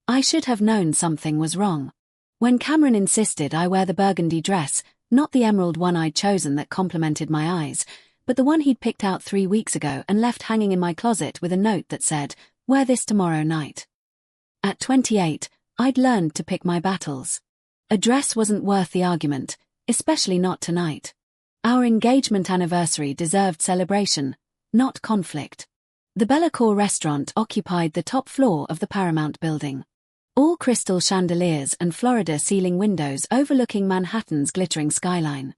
I should have known something was wrong. When Cameron insisted I wear the burgundy dress, not the emerald one I'd chosen that complimented my eyes, but the one he'd picked out 3 weeks ago and left hanging in my closet with a note that said, "Wear this tomorrow night." At 28, I'd learned to pick my battles. A dress wasn't worth the argument, especially not tonight. Our engagement anniversary deserved celebration, not conflict. The Bellacore restaurant occupied the top floor of the Paramount building. All crystal chandeliers and Florida ceiling windows overlooking Manhattan's glittering skyline.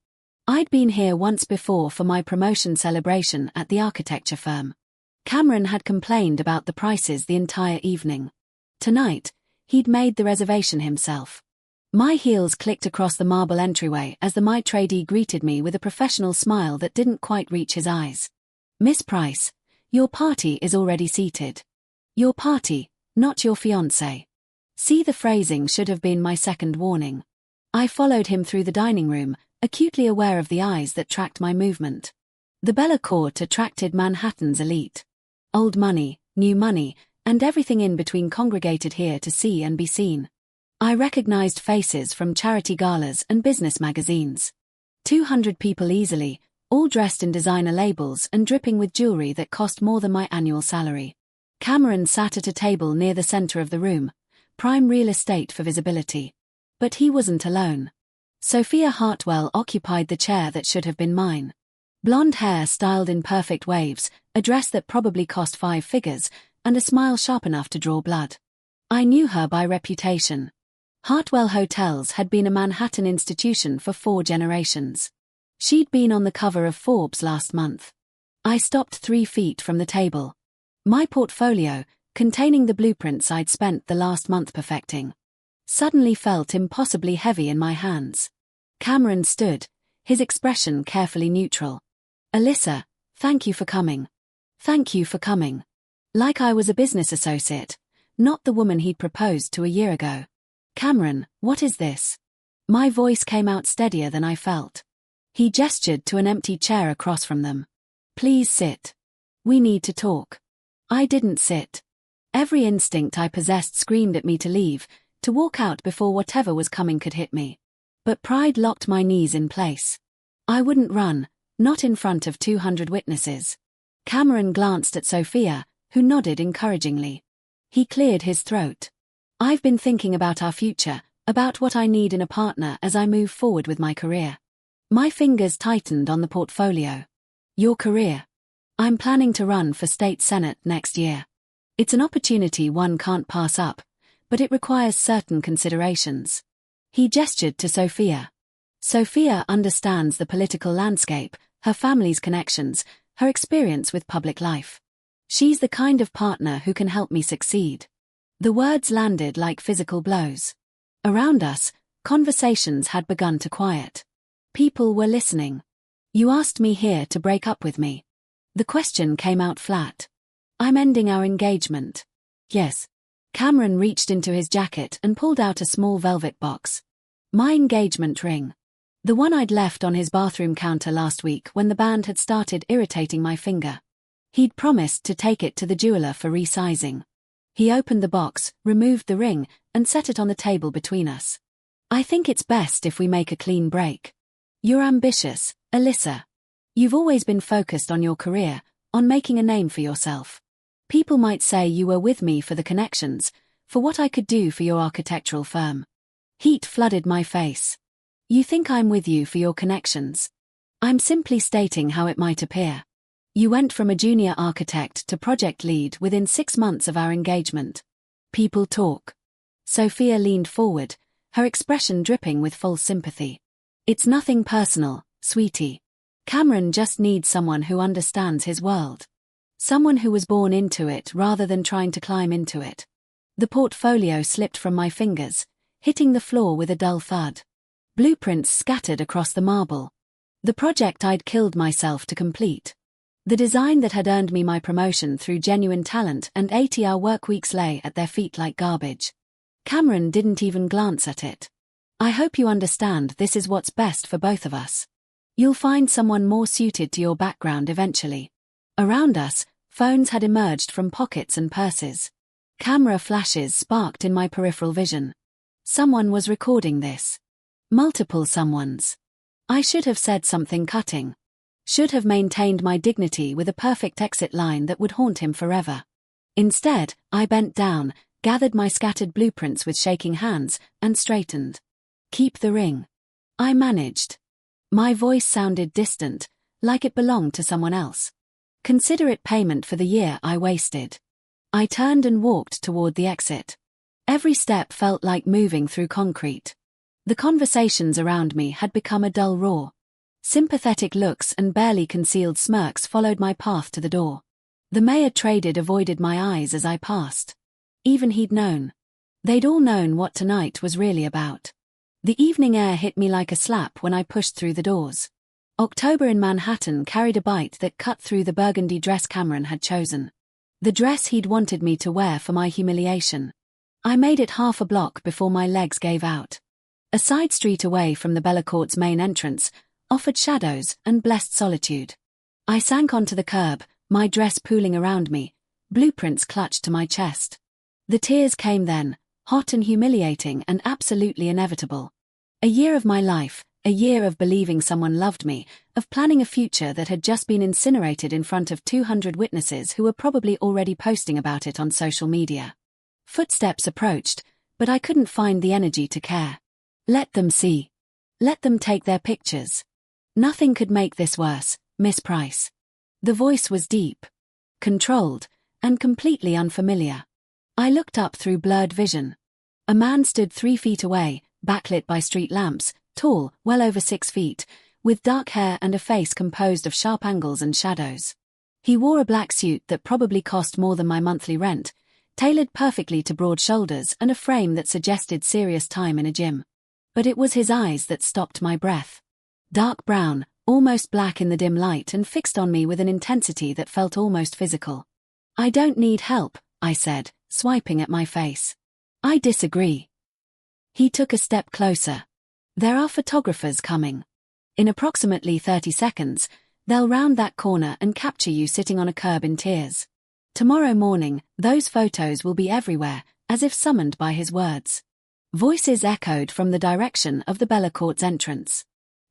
I'd been here once before for my promotion celebration at the architecture firm. Cameron had complained about the prices the entire evening. Tonight, he'd made the reservation himself. My heels clicked across the marble entryway as the trainee greeted me with a professional smile that didn't quite reach his eyes. "Miss Price, your party is already seated." Your party, not your fiancé. See, the phrasing should have been my second warning. I followed him through the dining room, acutely aware of the eyes that tracked my movement. The Bella Court attracted Manhattan's elite. Old money, new money, and everything in between congregated here to see and be seen. I recognized faces from charity galas and business magazines. 200 people easily, all dressed in designer labels and dripping with jewelry that cost more than my annual salary. Cameron sat at a table near the center of the room, prime real estate for visibility. But he wasn't alone. Sophia Hartwell occupied the chair that should have been mine. Blonde hair styled in perfect waves, a dress that probably cost 5 figures, and a smile sharp enough to draw blood. I knew her by reputation. Hartwell Hotels had been a Manhattan institution for 4 generations. She'd been on the cover of Forbes last month. I stopped 3 feet from the table. My portfolio, containing the blueprints I'd spent the last month perfecting, suddenly felt impossibly heavy in my hands. Cameron stood, his expression carefully neutral. "Alyssa, thank you for coming. Thank you for coming." Like I was a business associate, not the woman he'd proposed to a year ago. "Cameron, what is this?" My voice came out steadier than I felt. He gestured to an empty chair across from them. "Please sit. We need to talk." I didn't sit. Every instinct I possessed screamed at me to leave, to walk out before whatever was coming could hit me. But pride locked my knees in place. I wouldn't run, not in front of 200 witnesses. Cameron glanced at Sophia, who nodded encouragingly. He cleared his throat. "I've been thinking about our future, about what I need in a partner as I move forward with my career." My fingers tightened on the portfolio. "Your career?" "I'm planning to run for state senate next year. It's an opportunity one can't pass up, but it requires certain considerations." He gestured to Sophia. Sophia understands the political landscape, her family's connections, her experience with public life. She's the kind of partner who can help me succeed. The words landed like physical blows. Around us, conversations had begun to quiet. People were listening. "You asked me here to break up with me." The question came out flat. "I'm ending our engagement." "Yes." Cameron reached into his jacket and pulled out a small velvet box. My engagement ring. The one I'd left on his bathroom counter last week when the band had started irritating my finger. He'd promised to take it to the jeweler for resizing. He opened the box, removed the ring, and set it on the table between us. "I think it's best if we make a clean break. You're ambitious, Alyssa. You've always been focused on your career, on making a name for yourself. People might say you were with me for the connections, for what I could do for your architectural firm." Heat flooded my face. "You think I'm with you for your connections? I'm simply stating how it might appear. You went from a junior architect to project lead within 6 months of our engagement. People talk." Sophia leaned forward, her expression dripping with false sympathy. "It's nothing personal, sweetie. Cameron just needs someone who understands his world. Someone who was born into it rather than trying to climb into it." The portfolio slipped from my fingers, hitting the floor with a dull thud. Blueprints scattered across the marble. The project I'd killed myself to complete. The design that had earned me my promotion through genuine talent and 80-hour work weeks lay at their feet like garbage. Cameron didn't even glance at it. "I hope you understand this is what's best for both of us. You'll find someone more suited to your background eventually." Around us, phones had emerged from pockets and purses. Camera flashes sparked in my peripheral vision. Someone was recording this. Multiple someones. I should have said something cutting. Should have maintained my dignity with a perfect exit line that would haunt him forever. Instead, I bent down, gathered my scattered blueprints with shaking hands, and straightened. Keep the ring. I managed. My voice sounded distant, like it belonged to someone else. Consider it payment for the year I wasted. I turned and walked toward the exit. Every step felt like moving through concrete. The conversations around me had become a dull roar. Sympathetic looks and barely concealed smirks followed my path to the door. The mayor traded avoided my eyes as I passed. Even he'd known. They'd all known what tonight was really about. The evening air hit me like a slap when I pushed through the doors. October in Manhattan carried a bite that cut through the burgundy dress Cameron had chosen. The dress he'd wanted me to wear for my humiliation. I made it half a block before my legs gave out. A side street away from the Bellacourt's main entrance offered shadows and blessed solitude. I sank onto the curb, my dress pooling around me, blueprints clutched to my chest. The tears came then, hot and humiliating and absolutely inevitable. A year of my life, a year of believing someone loved me, of planning a future that had just been incinerated in front of 200 witnesses who were probably already posting about it on social media. Footsteps approached, but I couldn't find the energy to care. Let them see. Let them take their pictures. Nothing could make this worse, Miss Price. The voice was deep, controlled, and completely unfamiliar. I looked up through blurred vision. A man stood 3 feet away, backlit by street lamps, tall, well over 6 feet, with dark hair and a face composed of sharp angles and shadows. He wore a black suit that probably cost more than my monthly rent, tailored perfectly to broad shoulders and a frame that suggested serious time in a gym. But it was his eyes that stopped my breath. Dark brown, almost black in the dim light, and fixed on me with an intensity that felt almost physical. I don't need help, I said, swiping at my face. I disagree. He took a step closer. There are photographers coming. In approximately 30 seconds, they'll round that corner and capture you sitting on a curb in tears. Tomorrow morning, those photos will be everywhere, as if summoned by his words. Voices echoed from the direction of the Bellacourt's entrance.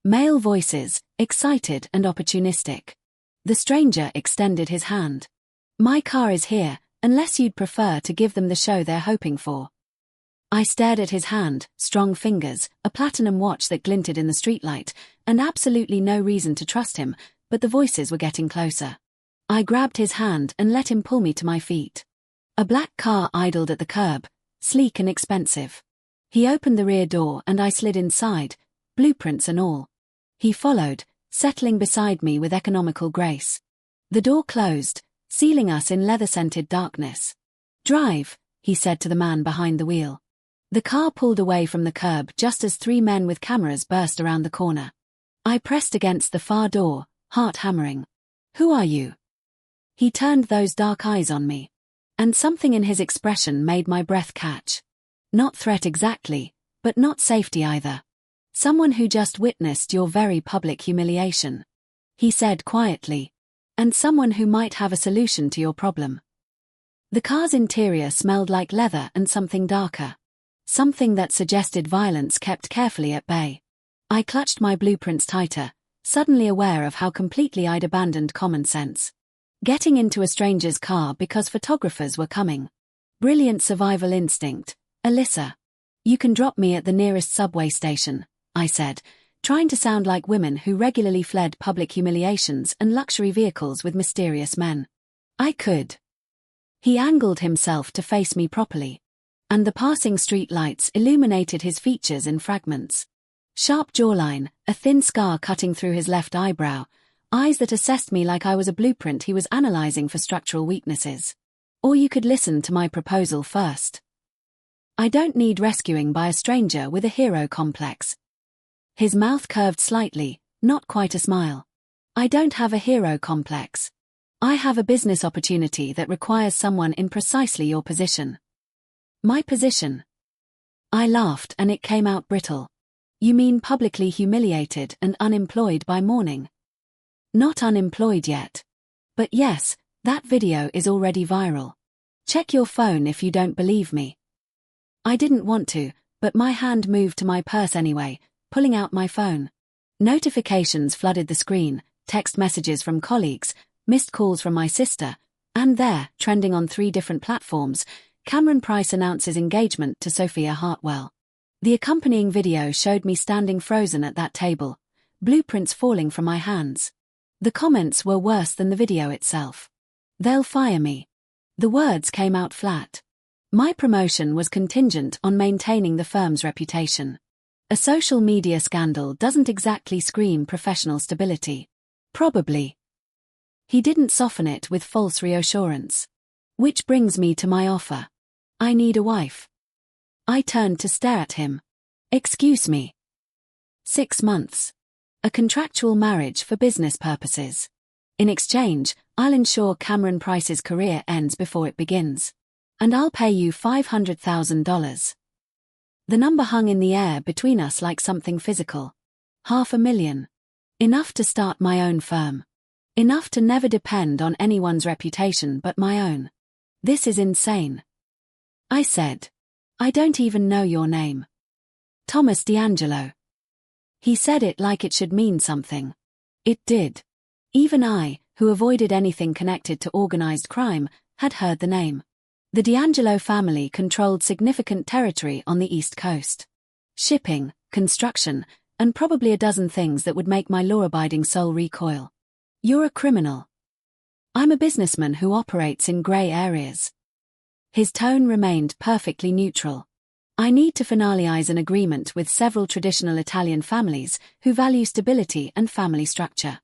Male voices, excited and opportunistic. The stranger extended his hand. My car is here, unless you'd prefer to give them the show they're hoping for. I stared at his hand, strong fingers, a platinum watch that glinted in the streetlight, and absolutely no reason to trust him, but the voices were getting closer. I grabbed his hand and let him pull me to my feet. A black car idled at the curb, sleek and expensive. He opened the rear door and I slid inside, blueprints and all. He followed, settling beside me with economical grace. The door closed, sealing us in leather-scented darkness. "Drive," he said to the man behind the wheel. The car pulled away from the curb just as 3 men with cameras burst around the corner. I pressed against the far door, heart hammering. "Who are you?" He turned those dark eyes on me. And something in his expression made my breath catch. Not threat exactly, but not safety either. "Someone who just witnessed your very public humiliation," he said quietly. "And someone who might have a solution to your problem." The car's interior smelled like leather and something darker. Something that suggested violence kept carefully at bay. I clutched my blueprints tighter, suddenly aware of how completely I'd abandoned common sense. Getting into a stranger's car because photographers were coming. Brilliant survival instinct, Alyssa. "You can drop me at the nearest subway station," I said, trying to sound like women who regularly fled public humiliations and luxury vehicles with mysterious men. I could. He angled himself to face me properly, and the passing street lights illuminated his features in fragments. Sharp jawline, a thin scar cutting through his left eyebrow, eyes that assessed me like I was a blueprint he was analyzing for structural weaknesses. "Or you could listen to my proposal first. I don't need rescuing by a stranger with a hero complex." His mouth curved slightly, not quite a smile. "I don't have a hero complex. I have a business opportunity that requires someone in precisely your position." "My position?" I laughed and it came out brittle. "You mean publicly humiliated and unemployed by morning?" "Not unemployed yet. But yes, that video is already viral. Check your phone if you don't believe me. I didn't want to, but my hand moved to my purse anyway, pulling out my phone. Notifications flooded the screen, text messages from colleagues, missed calls from my sister, and there, trending on 3 different platforms, Cameron Price announces engagement to Sophia Hartwell. The accompanying video showed me standing frozen at that table, blueprints falling from my hands. The comments were worse than the video itself. They'll fire me. The words came out flat. My promotion was contingent on maintaining the firm's reputation. A social media scandal doesn't exactly scream professional stability. Probably. He didn't soften it with false reassurance. Which brings me to my offer. I need a wife. I turned to stare at him. Excuse me. 6 months. A contractual marriage for business purposes. In exchange, I'll ensure Cameron Price's career ends before it begins. And I'll pay you $500,000. The number hung in the air between us like something physical. $500,000. Enough to start my own firm. Enough to never depend on anyone's reputation but my own. This is insane. I said. I don't even know your name. Thomas D'Angelo. He said it like it should mean something. It did. Even I, who avoided anything connected to organized crime, had heard the name. The D'Angelo family controlled significant territory on the East Coast. Shipping, construction, and probably a dozen things that would make my law-abiding soul recoil. You're a criminal. I'm a businessman who operates in grey areas. His tone remained perfectly neutral. I need to finalize an agreement with several traditional Italian families who value stability and family structure.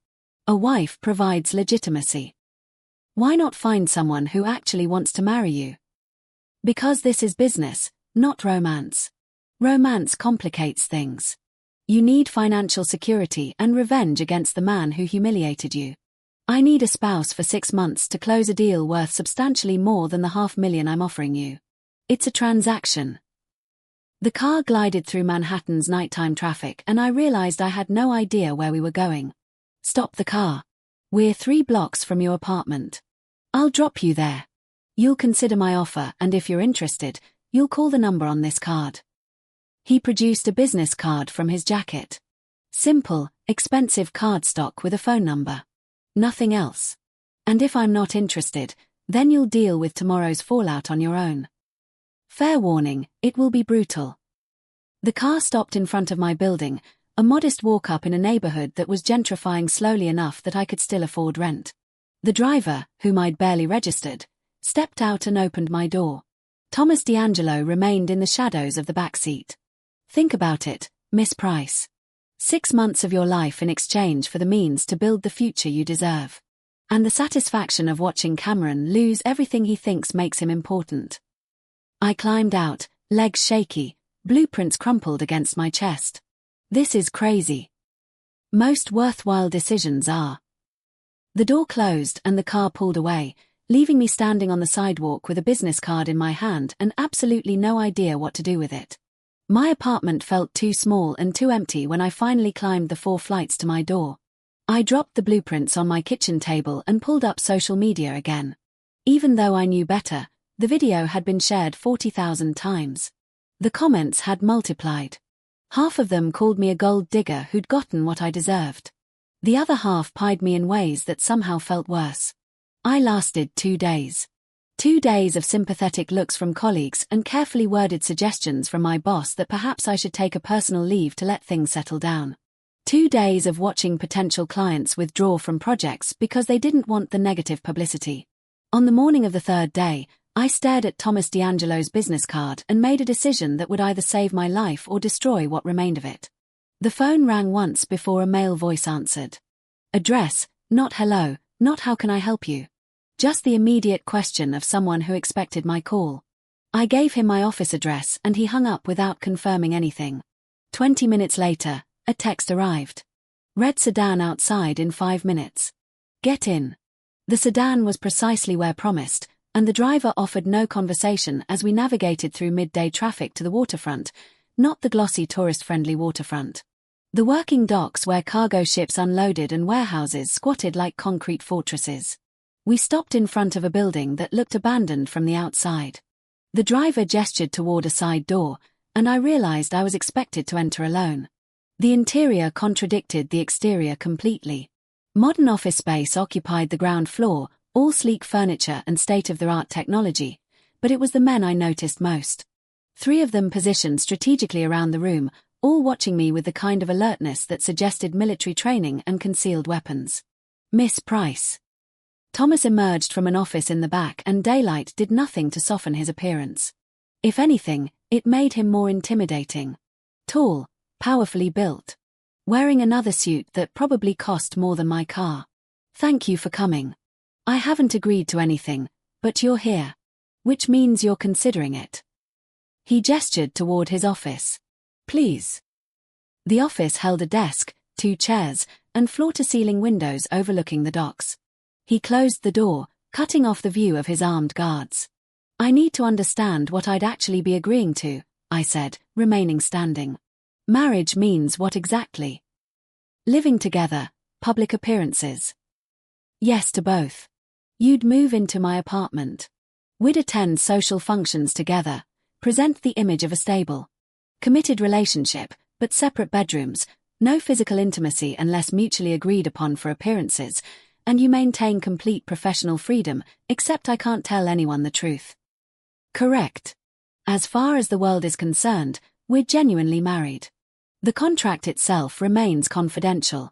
A wife provides legitimacy. Why not find someone who actually wants to marry you? Because this is business, not romance. Romance complicates things. You need financial security and revenge against the man who humiliated you. I need a spouse for 6 months to close a deal worth substantially more than the $500,000 I'm offering you. It's a transaction. The car glided through Manhattan's nighttime traffic and I realized I had no idea where we were going. Stop the car. We're 3 blocks from your apartment. I'll drop you there. You'll consider my offer and if you're interested, you'll call the number on this card. He produced a business card from his jacket. Simple, expensive cardstock with a phone number. Nothing else. And if I'm not interested, then you'll deal with tomorrow's fallout on your own. Fair warning, it will be brutal. The car stopped in front of my building, a modest walk-up in a neighborhood that was gentrifying slowly enough that I could still afford rent. The driver, whom I'd barely registered, stepped out and opened my door. Thomas D'Angelo remained in the shadows of the back seat. Think about it, Miss Price. 6 months of your life in exchange for the means to build the future you deserve. And the satisfaction of watching Cameron lose everything he thinks makes him important. I climbed out, legs shaky, blueprints crumpled against my chest. This is crazy. Most worthwhile decisions are. The door closed and the car pulled away, leaving me standing on the sidewalk with a business card in my hand and absolutely no idea what to do with it. My apartment felt too small and too empty when I finally climbed the 4 flights to my door. I dropped the blueprints on my kitchen table and pulled up social media again. Even though I knew better, the video had been shared 40,000 times. The comments had multiplied. Half of them called me a gold digger who'd gotten what I deserved. The other half pied me in ways that somehow felt worse. I lasted 2 days. 2 days of sympathetic looks from colleagues and carefully worded suggestions from my boss that perhaps I should take a personal leave to let things settle down. 2 days of watching potential clients withdraw from projects because they didn't want the negative publicity. On the morning of the 3rd day, I stared at Thomas D'Angelo's business card and made a decision that would either save my life or destroy what remained of it. The phone rang once before a male voice answered. Address, not hello, not how can I help you. Just the immediate question of someone who expected my call. I gave him my office address and he hung up without confirming anything. 20 minutes later, a text arrived. Red sedan outside in 5 minutes. Get in. The sedan was precisely where promised, and the driver offered no conversation as we navigated through midday traffic to the waterfront, not the glossy tourist-friendly waterfront. The working docks where cargo ships unloaded and warehouses squatted like concrete fortresses. We stopped in front of a building that looked abandoned from the outside. The driver gestured toward a side door, and I realized I was expected to enter alone. The interior contradicted the exterior completely. Modern office space occupied the ground floor, all sleek furniture and state-of-the-art technology, but it was the men I noticed most. 3 of them positioned strategically around the room, all watching me with the kind of alertness that suggested military training and concealed weapons. Miss Price. Thomas emerged from an office in the back, and daylight did nothing to soften his appearance. If anything, it made him more intimidating. Tall, powerfully built. Wearing another suit that probably cost more than my car. Thank you for coming. I haven't agreed to anything, but you're here. Which means you're considering it. He gestured toward his office. Please. The office held a desk, 2 chairs, and floor-to-ceiling windows overlooking the docks. He closed the door, cutting off the view of his armed guards. I need to understand what I'd actually be agreeing to, I said, remaining standing. Marriage means what exactly? Living together, public appearances. Yes to both. You'd move into my apartment. We'd attend social functions together, present the image of a stable, committed relationship, but separate bedrooms, no physical intimacy unless mutually agreed upon for appearances, and you maintain complete professional freedom, except I can't tell anyone the truth. Correct. As far as the world is concerned, we're genuinely married. The contract itself remains confidential.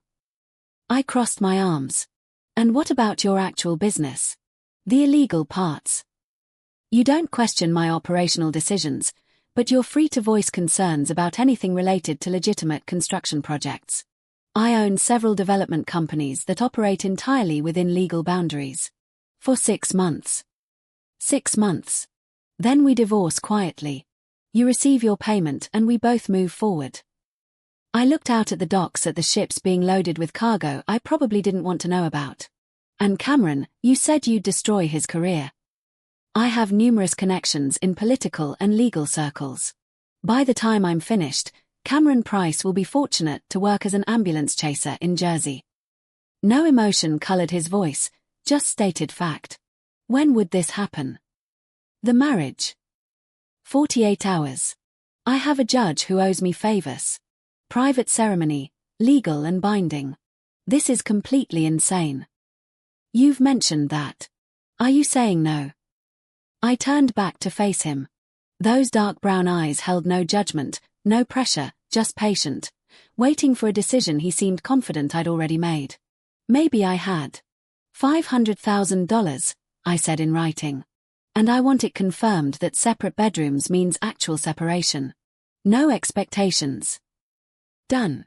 I crossed my arms. And what about your actual business? The illegal parts. You don't question my operational decisions, but you're free to voice concerns about anything related to legitimate construction projects. I own several development companies that operate entirely within legal boundaries. For 6 months. 6 months. Then we divorce quietly. You receive your payment and we both move forward. I looked out at the docks at the ships being loaded with cargo I probably didn't want to know about. And Cameron, you said you'd destroy his career. I have numerous connections in political and legal circles. By the time I'm finished, Cameron Price will be fortunate to work as an ambulance chaser in Jersey. No emotion colored his voice, just stated fact. When would this happen? The marriage. 48 hours. I have a judge who owes me favors. Private ceremony, legal and binding. This is completely insane. You've mentioned that. Are you saying no? I turned back to face him. Those dark brown eyes held no judgment, no pressure, just patient, waiting for a decision he seemed confident I'd already made. Maybe I had. $500,000, I said in writing. And I want it confirmed that separate bedrooms means actual separation. No expectations. Done.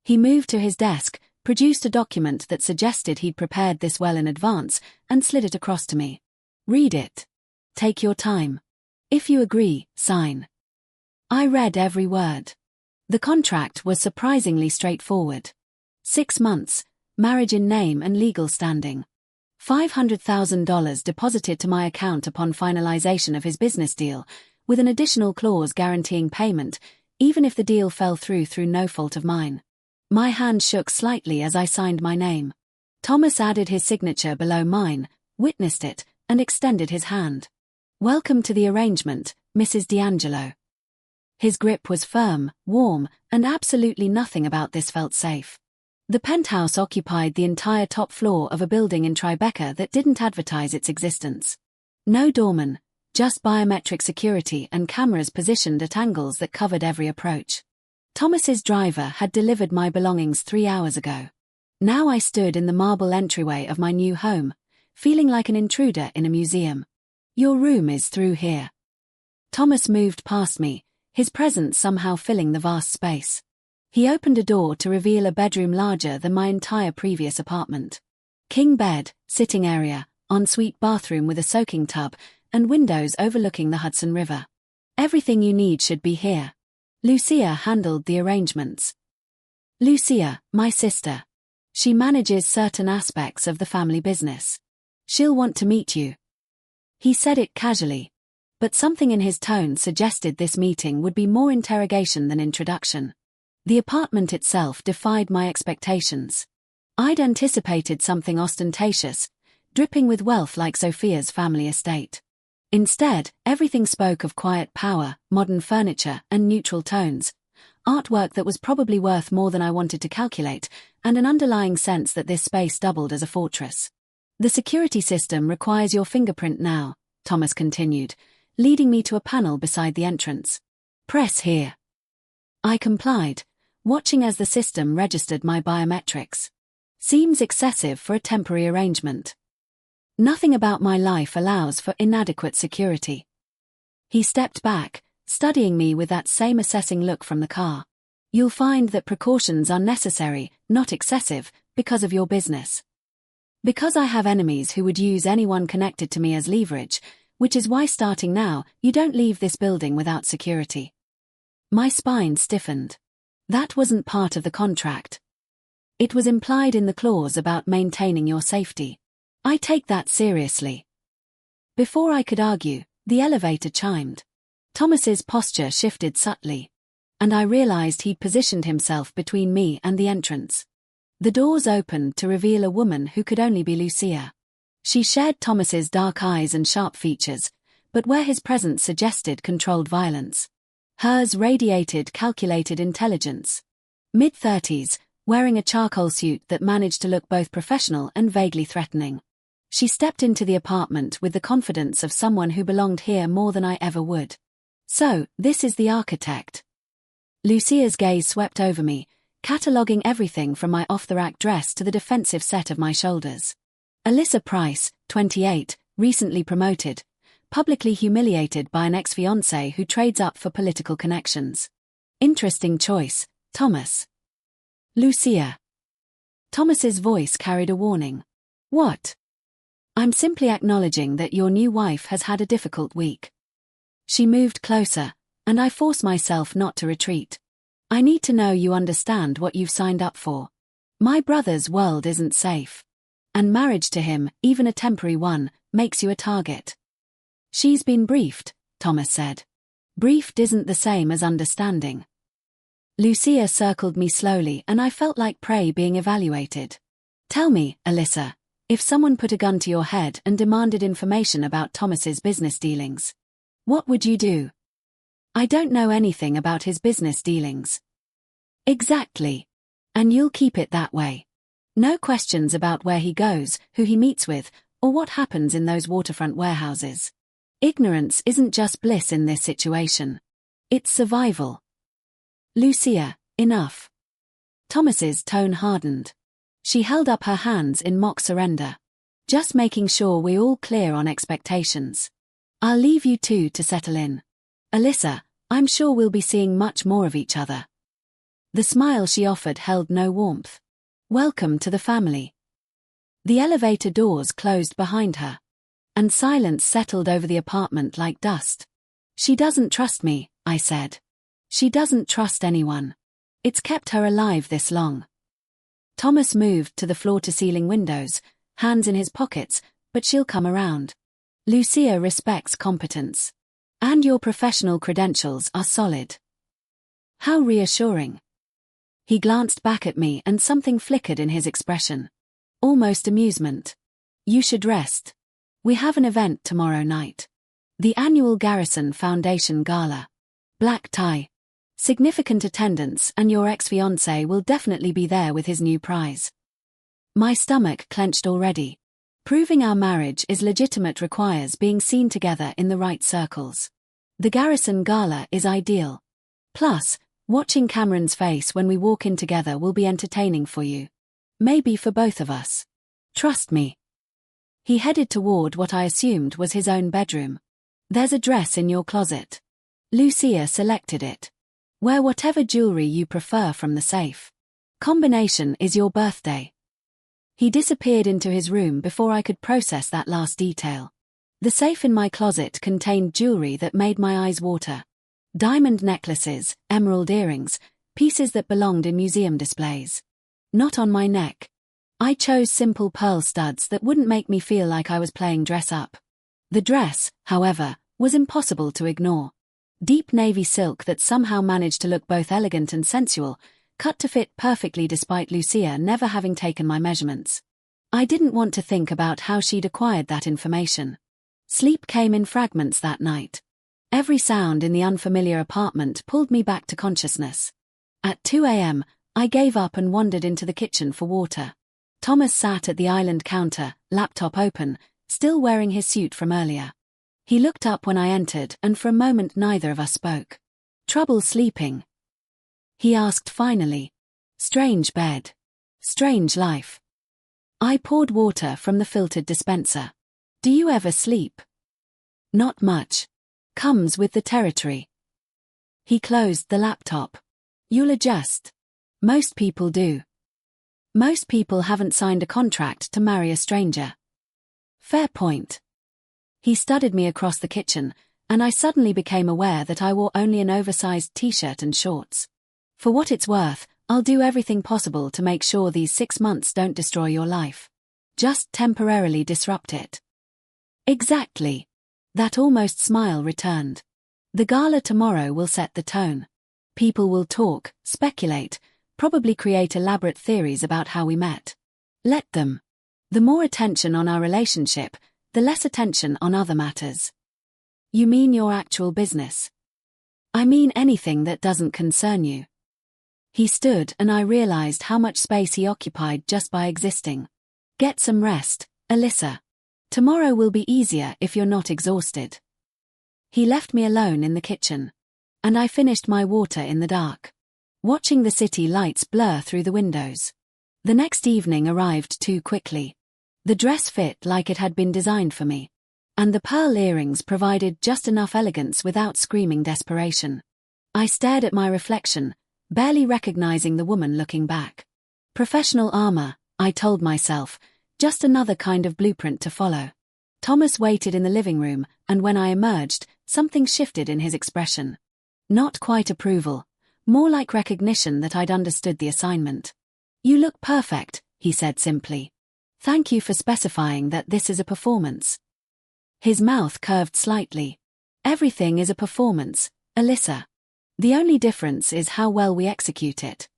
He moved to his desk, produced a document that suggested he'd prepared this well in advance, and slid it across to me. Read it. Take your time. If you agree, sign. I read every word. The contract was surprisingly straightforward. 6 months, marriage in name and legal standing. $500,000 deposited to my account upon finalization of his business deal, with an additional clause guaranteeing payment, even if the deal fell through no fault of mine. My hand shook slightly as I signed my name. Thomas added his signature below mine, witnessed it, and extended his hand. Welcome to the arrangement, Mrs. D'Angelo. His grip was firm, warm, and absolutely nothing about this felt safe. The penthouse occupied the entire top floor of a building in Tribeca that didn't advertise its existence. No doorman, just biometric security and cameras positioned at angles that covered every approach. Thomas's driver had delivered my belongings 3 hours ago. Now I stood in the marble entryway of my new home, feeling like an intruder in a museum. Your room is through here. Thomas moved past me, his presence somehow filling the vast space. He opened a door to reveal a bedroom larger than my entire previous apartment. King bed, sitting area, ensuite bathroom with a soaking tub, and windows overlooking the Hudson River. Everything you need should be here. Lucia handled the arrangements. Lucia, my sister. She manages certain aspects of the family business. She'll want to meet you. He said it casually, but something in his tone suggested this meeting would be more interrogation than introduction. The apartment itself defied my expectations. I'd anticipated something ostentatious, dripping with wealth like Sophia's family estate. Instead, everything spoke of quiet power, modern furniture, and neutral tones. Artwork that was probably worth more than I wanted to calculate, and an underlying sense that this space doubled as a fortress. The security system requires your fingerprint now, Thomas continued, leading me to a panel beside the entrance. Press here. I complied, watching as the system registered my biometrics. Seems excessive for a temporary arrangement. Nothing about my life allows for inadequate security. He stepped back, studying me with that same assessing look from the car. You'll find that precautions are necessary, not excessive, because of your business. Because I have enemies who would use anyone connected to me as leverage, which is why starting now, you don't leave this building without security. My spine stiffened. That wasn't part of the contract. It was implied in the clause about maintaining your safety. I take that seriously. Before I could argue, the elevator chimed. Thomas's posture shifted subtly, and I realized he'd positioned himself between me and the entrance. The doors opened to reveal a woman who could only be Lucia. She shared Thomas's dark eyes and sharp features, but where his presence suggested controlled violence, hers radiated calculated intelligence. Mid-30s, wearing a charcoal suit that managed to look both professional and vaguely threatening. She stepped into the apartment with the confidence of someone who belonged here more than I ever would. So, this is the architect. Lucia's gaze swept over me, cataloguing everything from my off-the-rack dress to the defensive set of my shoulders. Alyssa Price, 28, recently promoted, publicly humiliated by an ex-fiancé who trades up for political connections. Interesting choice, Thomas. Lucia. Thomas's voice carried a warning. What? I'm simply acknowledging that your new wife has had a difficult week. She moved closer, and I forced myself not to retreat. I need to know you understand what you've signed up for. My brother's world isn't safe. And marriage to him, even a temporary one, makes you a target. She's been briefed, Thomas said. Briefed isn't the same as understanding. Lucia circled me slowly and I felt like prey being evaluated. Tell me, Alyssa, if someone put a gun to your head and demanded information about Thomas's business dealings, what would you do? I don't know anything about his business dealings. Exactly. And you'll keep it that way. No questions about where he goes, who he meets with, or what happens in those waterfront warehouses. Ignorance isn't just bliss in this situation. It's survival. Lucia, enough. Thomas's tone hardened. She held up her hands in mock surrender. Just making sure we're all clear on expectations. I'll leave you two to settle in. Alyssa, I'm sure we'll be seeing much more of each other. The smile she offered held no warmth. Welcome to the family. The elevator doors closed behind her, and silence settled over the apartment like dust. She doesn't trust me, I said. She doesn't trust anyone. It's kept her alive this long. Thomas moved to the floor-to-ceiling windows, hands in his pockets, but she'll come around. Lucia respects competence. And your professional credentials are solid. How reassuring. He glanced back at me and something flickered in his expression. Almost amusement. You should rest. We have an event tomorrow night. The annual Garrison Foundation Gala. Black tie. Significant attendance and your ex-fiancé will definitely be there with his new prize. My stomach clenched already. Proving our marriage is legitimate requires being seen together in the right circles. The Garrison Gala is ideal. Plus, watching Cameron's face when we walk in together will be entertaining for you. Maybe for both of us. Trust me. He headed toward what I assumed was his own bedroom. There's a dress in your closet. Lucia selected it. Wear whatever jewelry you prefer from the safe. Combination is your birthday. He disappeared into his room before I could process that last detail. The safe in my closet contained jewelry that made my eyes water. Diamond necklaces, emerald earrings, pieces that belonged in museum displays. Not on my neck. I chose simple pearl studs that wouldn't make me feel like I was playing dress up. The dress, however, was impossible to ignore. Deep navy silk that somehow managed to look both elegant and sensual, cut to fit perfectly despite Lucia never having taken my measurements. I didn't want to think about how she'd acquired that information. Sleep came in fragments that night. Every sound in the unfamiliar apartment pulled me back to consciousness. At 2 a.m., I gave up and wandered into the kitchen for water. Thomas sat at the island counter, laptop open, still wearing his suit from earlier. He looked up when I entered, and for a moment neither of us spoke. "Trouble sleeping?" he asked finally. "Strange bed. Strange life." I poured water from the filtered dispenser. "Do you ever sleep?" "Not much. Comes with the territory." He closed the laptop. "You'll adjust. Most people do. Most people haven't signed a contract to marry a stranger." "Fair point." He studied me across the kitchen, and I suddenly became aware that I wore only an oversized t-shirt and shorts. "For what it's worth, I'll do everything possible to make sure these 6 months don't destroy your life. Just temporarily disrupt it." "Exactly." That almost smile returned. "The gala tomorrow will set the tone. People will talk, speculate, probably create elaborate theories about how we met. Let them. The more attention on our relationship, the less attention on other matters." "You mean your actual business?" "I mean anything that doesn't concern you." He stood, and I realized how much space he occupied just by existing. "Get some rest, Alyssa. Tomorrow will be easier if you're not exhausted." He left me alone in the kitchen. And I finished my water in the dark, watching the city lights blur through the windows. The next evening arrived too quickly. The dress fit like it had been designed for me. And the pearl earrings provided just enough elegance without screaming desperation. I stared at my reflection, barely recognizing the woman looking back. Professional armor, I told myself, just another kind of blueprint to follow. Thomas waited in the living room, and when I emerged, something shifted in his expression. Not quite approval, more like recognition that I'd understood the assignment. "You look perfect," he said simply. "Thank you for specifying that this is a performance." His mouth curved slightly. "Everything is a performance, Alyssa. The only difference is how well we execute it."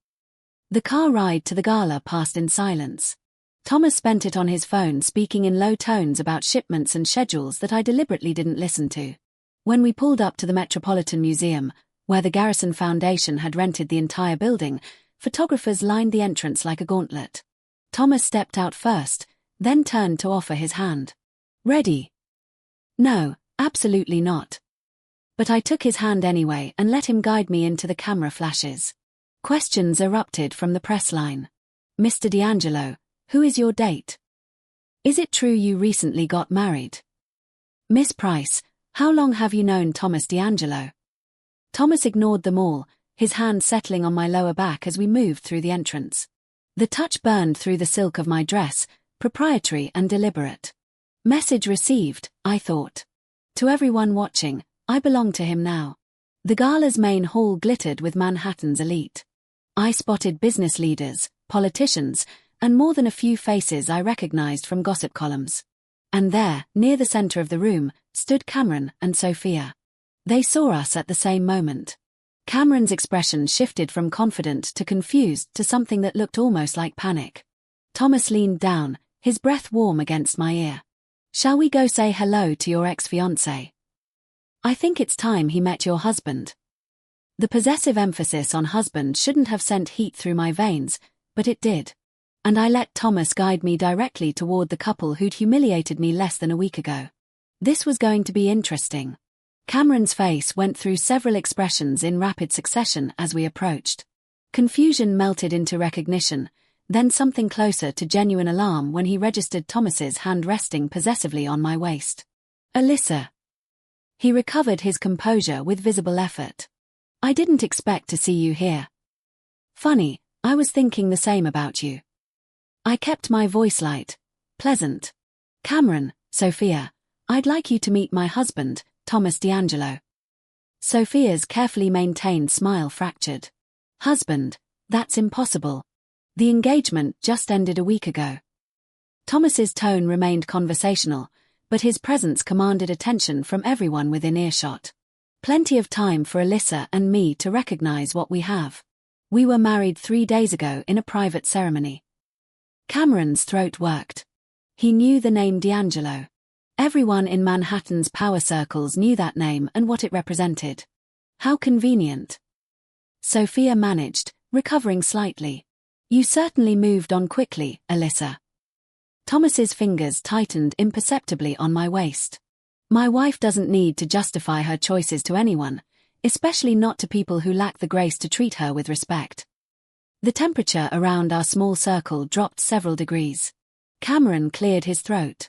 The car ride to the gala passed in silence. Thomas spent it on his phone speaking in low tones about shipments and schedules that I deliberately didn't listen to. When we pulled up to the Metropolitan Museum, where the Garrison Foundation had rented the entire building, photographers lined the entrance like a gauntlet. Thomas stepped out first, then turned to offer his hand. "Ready?" "No, absolutely not." But I took his hand anyway and let him guide me into the camera flashes. Questions erupted from the press line. "Mr. D'Angelo, who is your date? Is it true you recently got married? Miss Price, how long have you known Thomas D'Angelo?" Thomas ignored them all, his hand settling on my lower back as we moved through the entrance. The touch burned through the silk of my dress, proprietary and deliberate. Message received, I thought. To everyone watching, I belong to him now. The gala's main hall glittered with Manhattan's elite. I spotted business leaders, politicians, and more than a few faces I recognized from gossip columns. And there, near the center of the room, stood Cameron and Sophia. They saw us at the same moment. Cameron's expression shifted from confident to confused to something that looked almost like panic. Thomas leaned down, his breath warm against my ear. "Shall we go say hello to your ex-fiancé? I think it's time he met your husband." The possessive emphasis on husband shouldn't have sent heat through my veins, but it did. And I let Thomas guide me directly toward the couple who'd humiliated me less than a week ago. This was going to be interesting. Cameron's face went through several expressions in rapid succession as we approached. Confusion melted into recognition, then something closer to genuine alarm when he registered Thomas's hand resting possessively on my waist. "Alyssa." He recovered his composure with visible effort. "I didn't expect to see you here." "Funny, I was thinking the same about you." I kept my voice light, pleasant. "Cameron, Sophia, I'd like you to meet my husband, Thomas D'Angelo." Sophia's carefully maintained smile fractured. "Husband, that's impossible. The engagement just ended a week ago." Thomas's tone remained conversational, but his presence commanded attention from everyone within earshot. Plenty of time for Alyssa and me to recognize what we have. We were married 3 days ago in a private ceremony. Cameron's throat worked. He knew the name D'Angelo. Everyone in Manhattan's power circles knew that name and what it represented. How convenient. Sophia managed, recovering slightly. You certainly moved on quickly, Alyssa. Thomas's fingers tightened imperceptibly on my waist. My wife doesn't need to justify her choices to anyone, especially not to people who lack the grace to treat her with respect. The temperature around our small circle dropped several degrees. Cameron cleared his throat.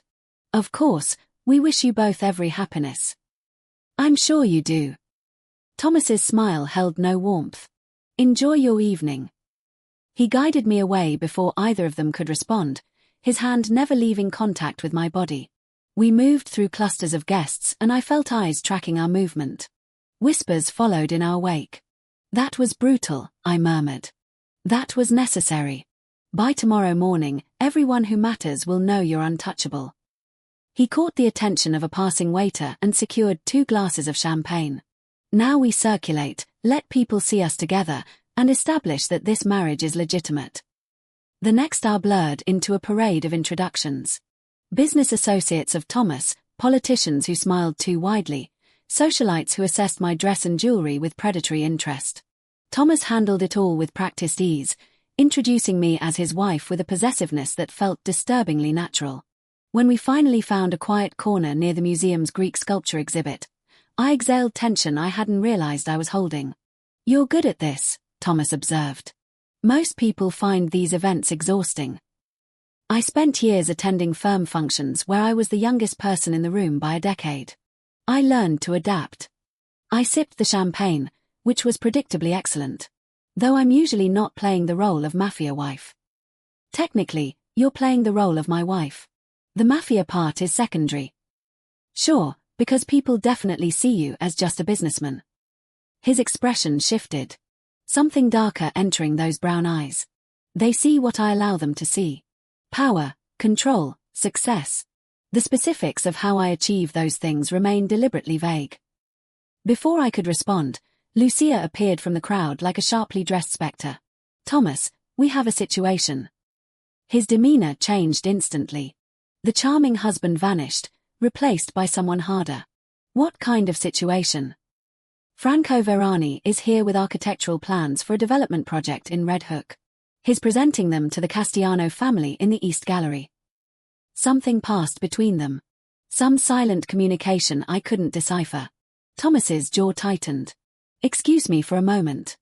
Of course, we wish you both every happiness. I'm sure you do. Thomas's smile held no warmth. Enjoy your evening. He guided me away before either of them could respond, his hand never leaving contact with my body. We moved through clusters of guests and I felt eyes tracking our movement. Whispers followed in our wake. That was brutal, I murmured. That was necessary. By tomorrow morning, everyone who matters will know you're untouchable. He caught the attention of a passing waiter and secured 2 glasses of champagne. Now we circulate, let people see us together, and establish that this marriage is legitimate. The next hour blurred into a parade of introductions. Business associates of Thomas, politicians who smiled too widely, socialites who assessed my dress and jewelry with predatory interest. Thomas handled it all with practiced ease, introducing me as his wife with a possessiveness that felt disturbingly natural. When we finally found a quiet corner near the museum's Greek sculpture exhibit, I exhaled tension I hadn't realized I was holding. You're good at this, Thomas observed. Most people find these events exhausting. I spent years attending firm functions where I was the youngest person in the room by a decade. I learned to adapt. I sipped the champagne, which was predictably excellent. Though I'm usually not playing the role of mafia wife. Technically, you're playing the role of my wife. The mafia part is secondary. Sure, because people definitely see you as just a businessman. His expression shifted. Something darker entering those brown eyes. They see what I allow them to see. Power, control, success. The specifics of how I achieve those things remain deliberately vague. Before I could respond, Lucia appeared from the crowd like a sharply dressed spectre. Thomas, we have a situation. His demeanor changed instantly. The charming husband vanished, replaced by someone harder. What kind of situation? Franco Verani is here with architectural plans for a development project in Red Hook. He's presenting them to the Castellano family in the East Gallery. Something passed between them. Some silent communication I couldn't decipher. Thomas's jaw tightened. Excuse me for a moment.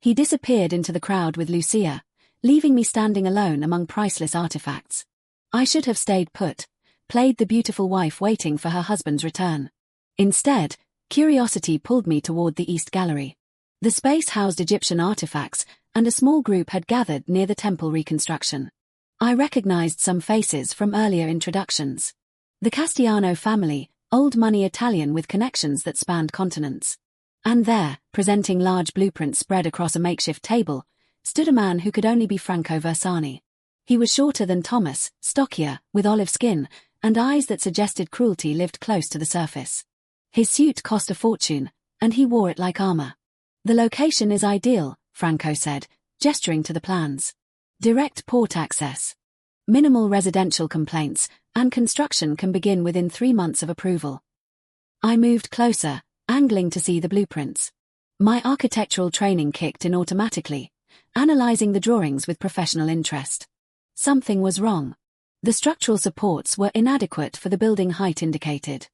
He disappeared into the crowd with Lucia, leaving me standing alone among priceless artifacts. I should have stayed put, played the beautiful wife waiting for her husband's return. Instead, curiosity pulled me toward the East Gallery. The space housed Egyptian artifacts, and a small group had gathered near the temple reconstruction. I recognized some faces from earlier introductions. The Castellano family, old money Italian with connections that spanned continents. And there, presenting large blueprints spread across a makeshift table, stood a man who could only be Franco Versani. He was shorter than Thomas, stockier, with olive skin, and eyes that suggested cruelty lived close to the surface. His suit cost a fortune, and he wore it like armor. The location is ideal, Franco said, gesturing to the plans. Direct port access. Minimal residential complaints, and construction can begin within 3 months of approval. I moved closer, angling to see the blueprints. My architectural training kicked in automatically, analyzing the drawings with professional interest. Something was wrong. The structural supports were inadequate for the building height indicated.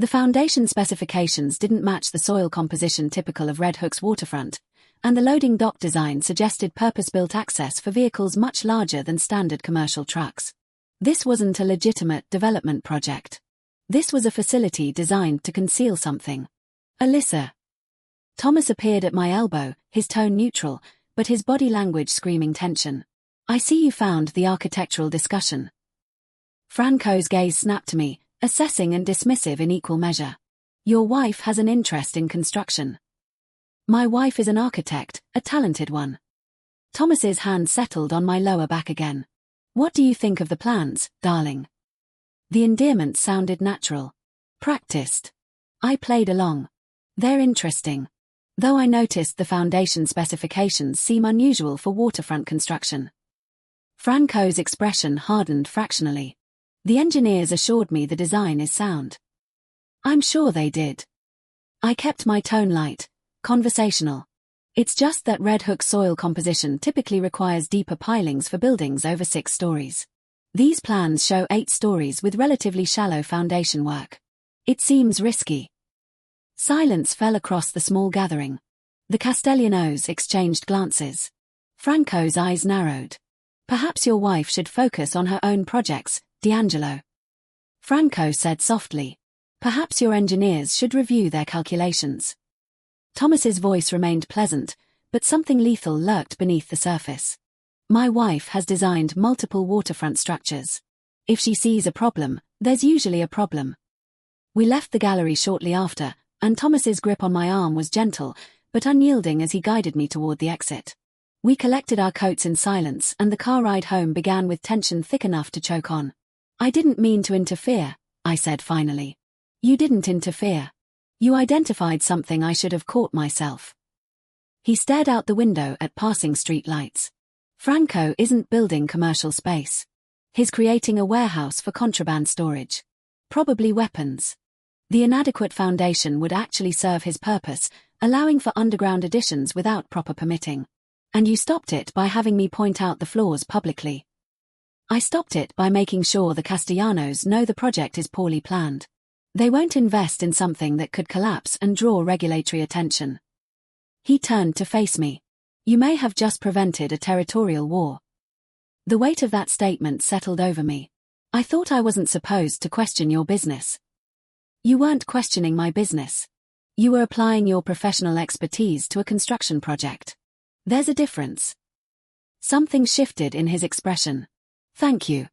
The foundation specifications didn't match the soil composition typical of Red Hook's waterfront, and the loading dock design suggested purpose-built access for vehicles much larger than standard commercial trucks. This wasn't a legitimate development project. This was a facility designed to conceal something. Alyssa. Thomas appeared at my elbow, his tone neutral, but his body language screaming tension. I see you found the architectural discussion. Franco's gaze snapped to me, assessing and dismissive in equal measure. Your wife has an interest in construction. My wife is an architect, a talented one. Thomas's hand settled on my lower back again. What do you think of the plans, darling? The endearment sounded natural. Practiced. I played along. They're interesting. Though I noticed the foundation specifications seem unusual for waterfront construction. Franco's expression hardened fractionally. The engineers assured me the design is sound. I'm sure they did. I kept my tone light, conversational. It's just that Red Hook soil composition typically requires deeper pilings for buildings over 6 stories. These plans show 8 stories with relatively shallow foundation work. It seems risky. Silence fell across the small gathering. The Castellanos exchanged glances. Franco's eyes narrowed. Perhaps your wife should focus on her own projects, D'Angelo. Franco said softly. Perhaps your engineers should review their calculations. Thomas's voice remained pleasant, but something lethal lurked beneath the surface. My wife has designed multiple waterfront structures. If she sees a problem, there's usually a problem. We left the gallery shortly after, and Thomas's grip on my arm was gentle, but unyielding as he guided me toward the exit. We collected our coats in silence, and the car ride home began with tension thick enough to choke on. I didn't mean to interfere, I said finally. You didn't interfere. You identified something I should have caught myself. He stared out the window at passing street lights. Franco isn't building commercial space. He's creating a warehouse for contraband storage. Probably weapons. The inadequate foundation would actually serve his purpose, allowing for underground additions without proper permitting. And you stopped it by having me point out the flaws publicly. I stopped it by making sure the Castellanos know the project is poorly planned. They won't invest in something that could collapse and draw regulatory attention. He turned to face me. You may have just prevented a territorial war. The weight of that statement settled over me. I thought I wasn't supposed to question your business. You weren't questioning my business. You were applying your professional expertise to a construction project. There's a difference. Something shifted in his expression. Thank you.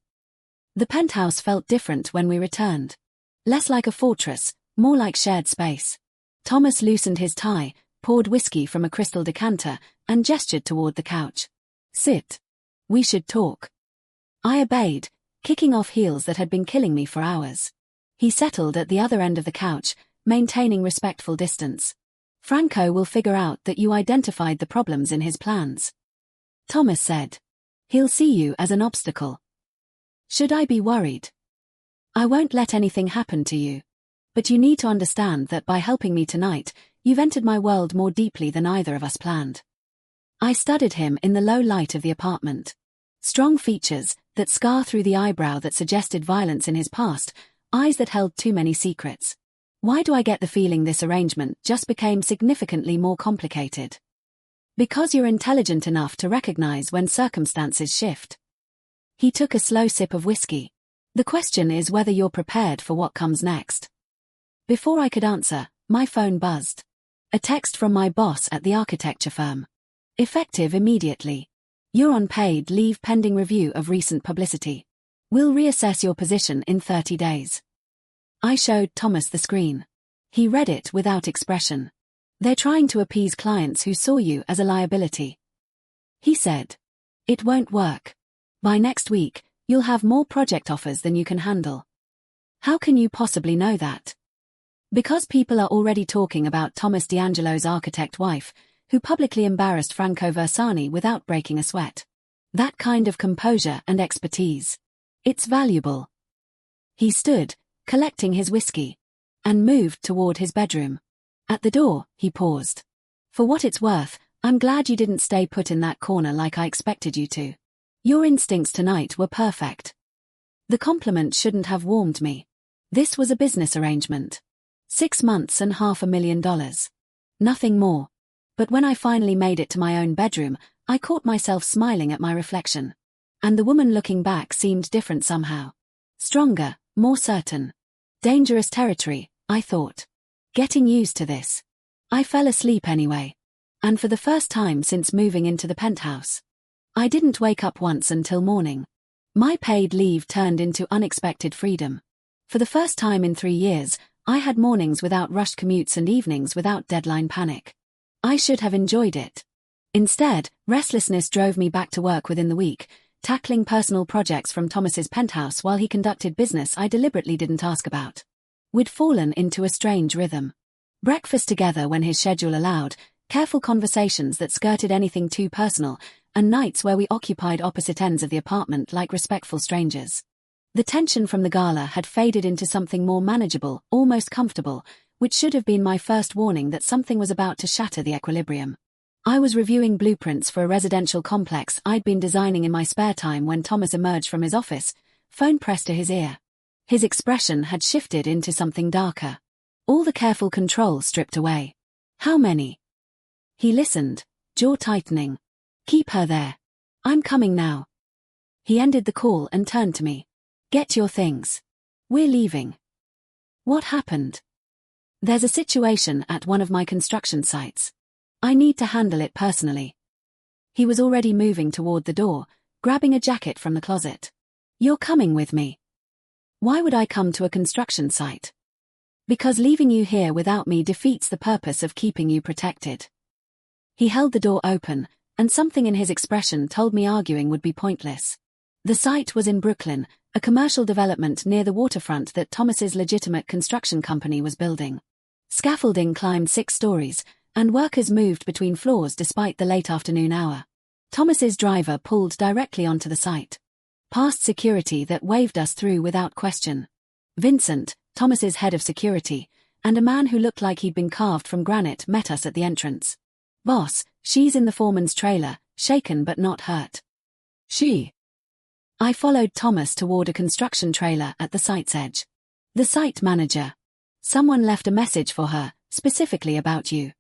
The penthouse felt different when we returned. Less like a fortress, more like shared space. Thomas loosened his tie, poured whiskey from a crystal decanter, and gestured toward the couch. Sit. We should talk. I obeyed, kicking off heels that had been killing me for hours. He settled at the other end of the couch, maintaining respectful distance. Franco will figure out that you identified the problems in his plans. Thomas said. He'll see you as an obstacle. Should I be worried? I won't let anything happen to you. But you need to understand that by helping me tonight, you've entered my world more deeply than either of us planned. I studied him in the low light of the apartment. Strong features, that scar through the eyebrow that suggested violence in his past, eyes that held too many secrets. Why do I get the feeling this arrangement just became significantly more complicated? Because you're intelligent enough to recognize when circumstances shift. He took a slow sip of whiskey. The question is whether you're prepared for what comes next. Before I could answer, my phone buzzed. A text from my boss at the architecture firm. Effective immediately. You're on paid leave pending review of recent publicity. We'll reassess your position in 30 days. I showed Thomas the screen. He read it without expression. They're trying to appease clients who saw you as a liability. He said. It won't work. By next week, you'll have more project offers than you can handle. How can you possibly know that? Because people are already talking about Thomas D'Angelo's architect wife, who publicly embarrassed Franco Versani without breaking a sweat. That kind of composure and expertise. It's valuable. He stood, collecting his whiskey, and moved toward his bedroom. At the door, he paused. For what it's worth, I'm glad you didn't stay put in that corner like I expected you to. Your instincts tonight were perfect. The compliment shouldn't have warmed me. This was a business arrangement. 6 months and $500,000. Nothing more. But when I finally made it to my own bedroom, I caught myself smiling at my reflection. And the woman looking back seemed different somehow. Stronger, more certain. Dangerous territory, I thought. Getting used to this. I fell asleep anyway. And for the first time since moving into the penthouse. I didn't wake up once until morning. My paid leave turned into unexpected freedom. For the first time in 3 years, I had mornings without rushed commutes and evenings without deadline panic. I should have enjoyed it. Instead, restlessness drove me back to work within the week, tackling personal projects from Thomas's penthouse while he conducted business I deliberately didn't ask about. We'd fallen into a strange rhythm. Breakfast together when his schedule allowed, careful conversations that skirted anything too personal, and nights where we occupied opposite ends of the apartment like respectful strangers. The tension from the gala had faded into something more manageable, almost comfortable, which should have been my first warning that something was about to shatter the equilibrium. I was reviewing blueprints for a residential complex I'd been designing in my spare time when Thomas emerged from his office, phone pressed to his ear. His expression had shifted into something darker. All the careful control stripped away. How many? He listened, jaw tightening. Keep her there. I'm coming now. He ended the call and turned to me. Get your things. We're leaving. What happened? There's a situation at one of my construction sites. I need to handle it personally. He was already moving toward the door, grabbing a jacket from the closet. You're coming with me. Why would I come to a construction site? Because leaving you here without me defeats the purpose of keeping you protected. He held the door open, and something in his expression told me arguing would be pointless. The site was in Brooklyn, a commercial development near the waterfront that Thomas's legitimate construction company was building. Scaffolding climbed 6 stories, and workers moved between floors despite the late afternoon hour. Thomas's driver pulled directly onto the site. Past security that waved us through without question. Vincent, Thomas's head of security, and a man who looked like he'd been carved from granite met us at the entrance. Boss, she's in the foreman's trailer, shaken but not hurt. She. I followed Thomas toward a construction trailer at the site's edge. The site manager. Someone left a message for her, specifically about you.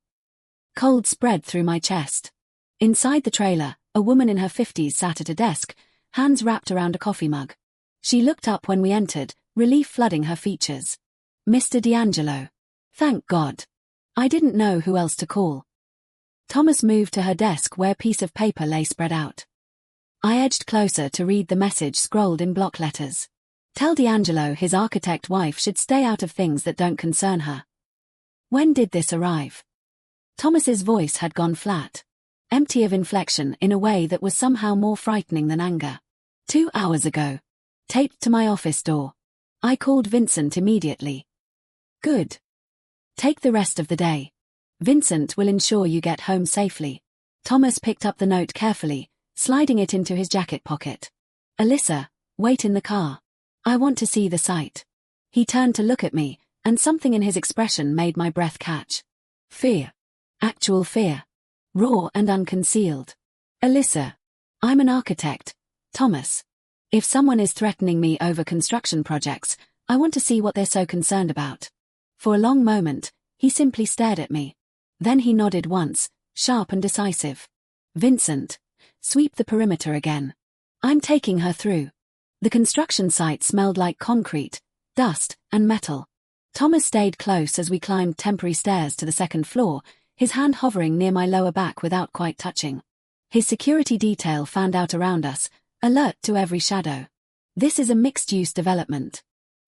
Cold spread through my chest. Inside the trailer, a woman in her 50s sat at a desk, hands wrapped around a coffee mug. She looked up when we entered, relief flooding her features. Mr. D'Angelo. Thank God. I didn't know who else to call. Thomas moved to her desk where a piece of paper lay spread out. I edged closer to read the message scrolled in block letters. Tell D'Angelo his architect wife should stay out of things that don't concern her. When did this arrive? Thomas's voice had gone flat, empty of inflection in a way that was somehow more frightening than anger. 2 hours ago. Taped to my office door. I called Vincent immediately. Good. Take the rest of the day. Vincent will ensure you get home safely. Thomas picked up the note carefully, sliding it into his jacket pocket. Alyssa, wait in the car. I want to see the site. He turned to look at me, and something in his expression made my breath catch. Fear. Actual fear. Raw and unconcealed. Alyssa. I'm an architect, Thomas. If someone is threatening me over construction projects, I want to see what they're so concerned about. For a long moment, he simply stared at me. Then he nodded once, sharp and decisive. Vincent. Sweep the perimeter again. I'm taking her through. The construction site smelled like concrete, dust, and metal. Thomas stayed close as we climbed temporary stairs to the 2nd floor, his hand hovering near my lower back without quite touching. His security detail fanned out around us, alert to every shadow. This is a mixed-use development.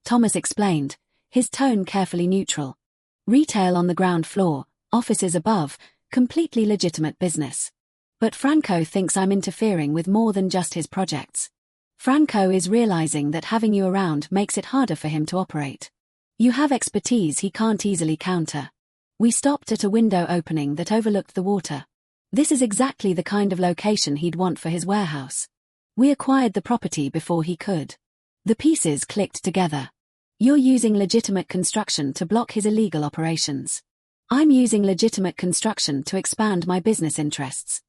Thomas explained, his tone carefully neutral. Retail on the ground floor, offices above, completely legitimate business. But Franco thinks I'm interfering with more than just his projects. Franco is realizing that having you around makes it harder for him to operate. You have expertise he can't easily counter. We stopped at a window opening that overlooked the water. This is exactly the kind of location he'd want for his warehouse. We acquired the property before he could. The pieces clicked together. You're using legitimate construction to block his illegal operations. I'm using legitimate construction to expand my business interests.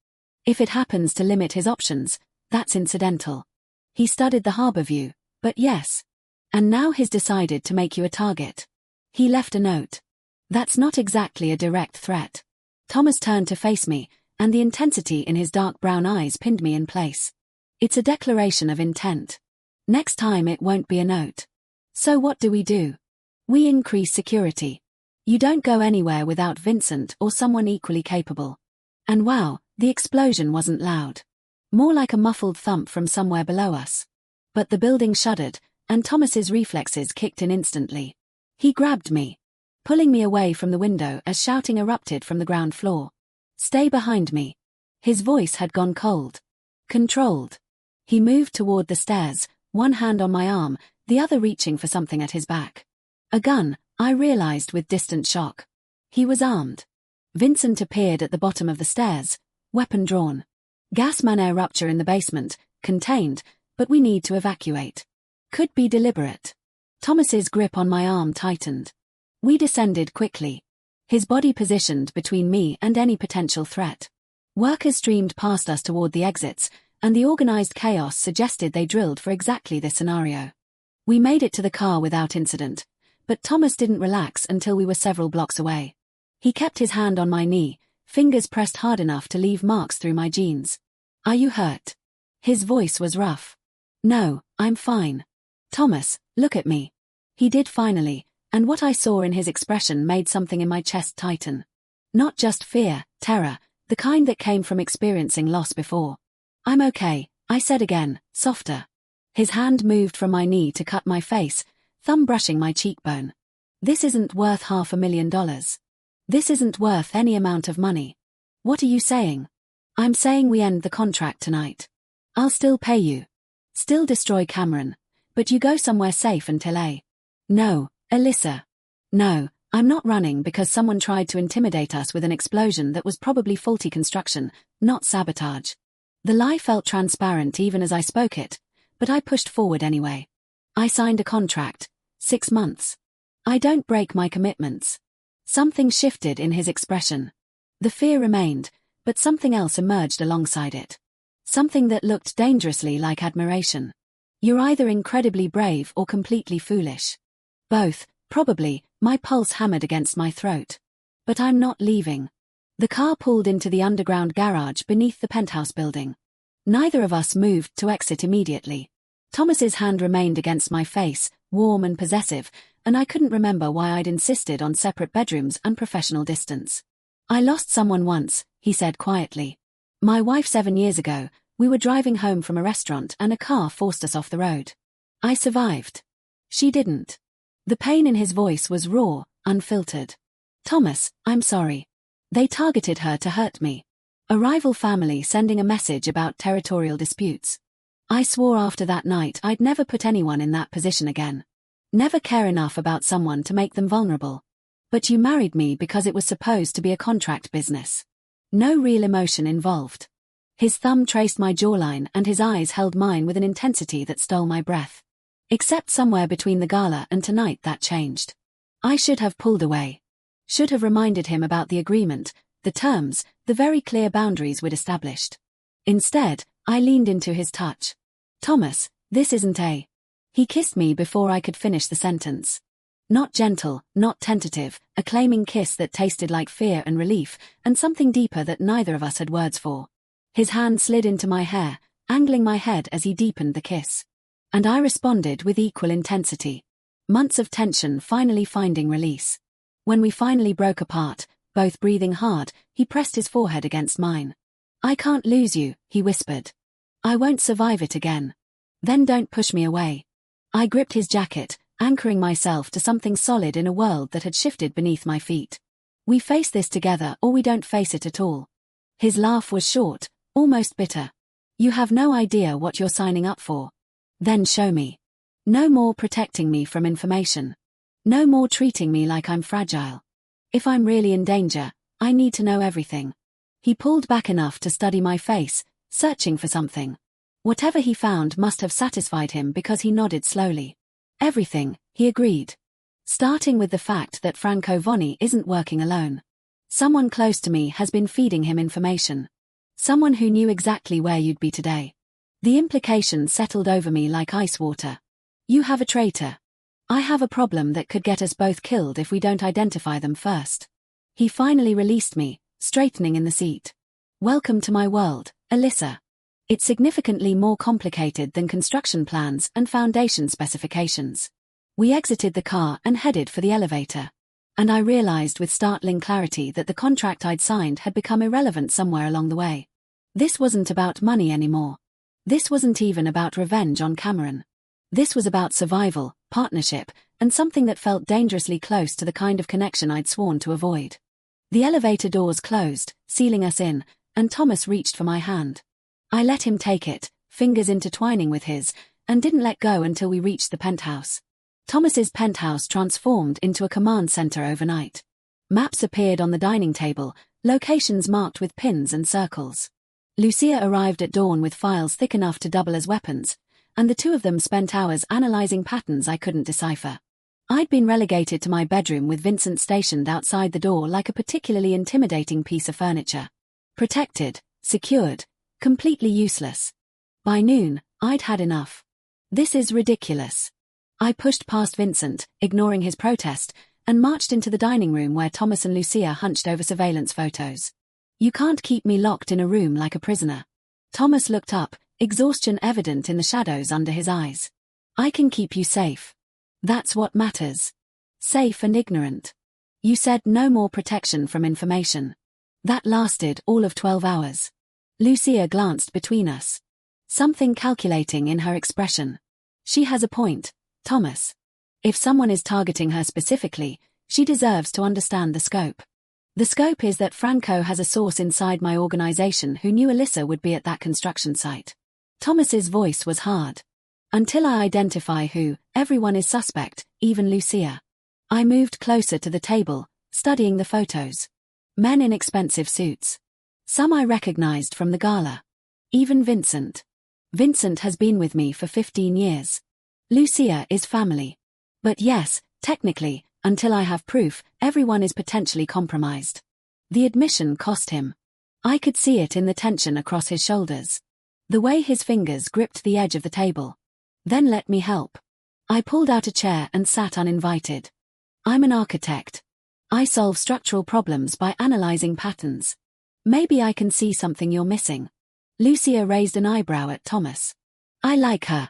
If it happens to limit his options, that's incidental. He studied the harbor view, but yes. And now he's decided to make you a target. He left a note. That's not exactly a direct threat. Thomas turned to face me, and the intensity in his dark brown eyes pinned me in place. It's a declaration of intent. Next time it won't be a note. So what do? We increase security. You don't go anywhere without Vincent or someone equally capable. And wow, the explosion wasn't loud. More like a muffled thump from somewhere below us. But the building shuddered, and Thomas's reflexes kicked in instantly. He grabbed me, pulling me away from the window as shouting erupted from the ground floor. Stay behind me. His voice had gone cold. Controlled. He moved toward the stairs, one hand on my arm, the other reaching for something at his back. A gun, I realized with distant shock. He was armed. Vincent appeared at the bottom of the stairs, weapon drawn. Gas main rupture in the basement, contained, but we need to evacuate. Could be deliberate. Thomas's grip on my arm tightened. We descended quickly. His body positioned between me and any potential threat. Workers streamed past us toward the exits, and the organized chaos suggested they drilled for exactly this scenario. We made it to the car without incident, but Thomas didn't relax until we were several blocks away. He kept his hand on my knee, fingers pressed hard enough to leave marks through my jeans. Are you hurt? His voice was rough. No, I'm fine. Thomas, look at me. He did finally, and what I saw in his expression made something in my chest tighten. Not just fear, terror, the kind that came from experiencing loss before. I'm okay, I said again, softer. His hand moved from my knee to cut my face, thumb brushing my cheekbone. This isn't worth $500,000. This isn't worth any amount of money. What are you saying? I'm saying we end the contract tonight. I'll still pay you. Still destroy Cameron. But you go somewhere safe until No, Alyssa. No, I'm not running because someone tried to intimidate us with an explosion that was probably faulty construction, not sabotage. The lie felt transparent even as I spoke it, but I pushed forward anyway. I signed a contract. 6 months. I don't break my commitments. Something shifted in his expression. The fear remained, but something else emerged alongside it. Something that looked dangerously like admiration. You're either incredibly brave or completely foolish. Both, probably, my pulse hammered against my throat. But I'm not leaving. The car pulled into the underground garage beneath the penthouse building. Neither of us moved to exit immediately. Thomas's hand remained against my face, warm and possessive, and I couldn't remember why I'd insisted on separate bedrooms and professional distance. I lost someone once, he said quietly. My wife 7 years ago. We were driving home from a restaurant and a car forced us off the road. I survived. She didn't. The pain in his voice was raw, unfiltered. Thomas, I'm sorry. They targeted her to hurt me. A rival family sending a message about territorial disputes. I swore after that night I'd never put anyone in that position again. Never care enough about someone to make them vulnerable. But you married me because it was supposed to be a contract business. No real emotion involved. His thumb traced my jawline and his eyes held mine with an intensity that stole my breath. Except somewhere between the gala and tonight that changed. I should have pulled away. Should have reminded him about the agreement, the terms, the very clear boundaries we'd established. Instead, I leaned into his touch. Thomas, this isn't a... He kissed me before I could finish the sentence. Not gentle, not tentative, a claiming kiss that tasted like fear and relief, and something deeper that neither of us had words for. His hand slid into my hair, angling my head as he deepened the kiss. And I responded with equal intensity. Months of tension finally finding release. When we finally broke apart, both breathing hard, he pressed his forehead against mine. I can't lose you, he whispered. I won't survive it again. Then don't push me away. I gripped his jacket, anchoring myself to something solid in a world that had shifted beneath my feet. We face this together or we don't face it at all. His laugh was short, almost bitter. You have no idea what you're signing up for. Then show me. No more protecting me from information. No more treating me like I'm fragile. If I'm really in danger, I need to know everything. He pulled back enough to study my face, searching for something. Whatever he found must have satisfied him because he nodded slowly. Everything, he agreed. Starting with the fact that Franco Vonni isn't working alone. Someone close to me has been feeding him information. Someone who knew exactly where you'd be today. The implication settled over me like ice water. You have a traitor. I have a problem that could get us both killed if we don't identify them first. He finally released me, straightening in the seat. Welcome to my world, Alyssa. It's significantly more complicated than construction plans and foundation specifications. We exited the car and headed for the elevator. And I realized with startling clarity that the contract I'd signed had become irrelevant somewhere along the way. This wasn't about money anymore. This wasn't even about revenge on Cameron. This was about survival, partnership, and something that felt dangerously close to the kind of connection I'd sworn to avoid. The elevator doors closed, sealing us in, and Thomas reached for my hand. I let him take it, fingers intertwining with his, and didn't let go until we reached the penthouse. Thomas's penthouse transformed into a command center overnight. Maps appeared on the dining table, locations marked with pins and circles. Lucia arrived at dawn with files thick enough to double as weapons, and the two of them spent hours analyzing patterns I couldn't decipher. I'd been relegated to my bedroom with Vincent stationed outside the door like a particularly intimidating piece of furniture. Protected, secured, completely useless. By noon, I'd had enough. This is ridiculous. I pushed past Vincent, ignoring his protest, and marched into the dining room where Thomas and Lucia hunched over surveillance photos. You can't keep me locked in a room like a prisoner. Thomas looked up, exhaustion evident in the shadows under his eyes. I can keep you safe. That's what matters. Safe and ignorant. You said no more protection from information. That lasted all of 12 hours. Lucia glanced between us. Something calculating in her expression. She has a point, Thomas. If someone is targeting her specifically, she deserves to understand the scope. The scope is that Franco has a source inside my organization who knew Alyssa would be at that construction site. Thomas's voice was hard. Until I identify who, everyone is suspect, even Lucia. I moved closer to the table, studying the photos. Men in expensive suits. Some I recognized from the gala. Even Vincent. Vincent has been with me for 15 years. Lucia is family. But yes, technically, until I have proof, everyone is potentially compromised. The admission cost him. I could see it in the tension across his shoulders. The way his fingers gripped the edge of the table. Then let me help. I pulled out a chair and sat uninvited. I'm an architect. I solve structural problems by analyzing patterns. Maybe I can see something you're missing. Lucia raised an eyebrow at Thomas. I like her.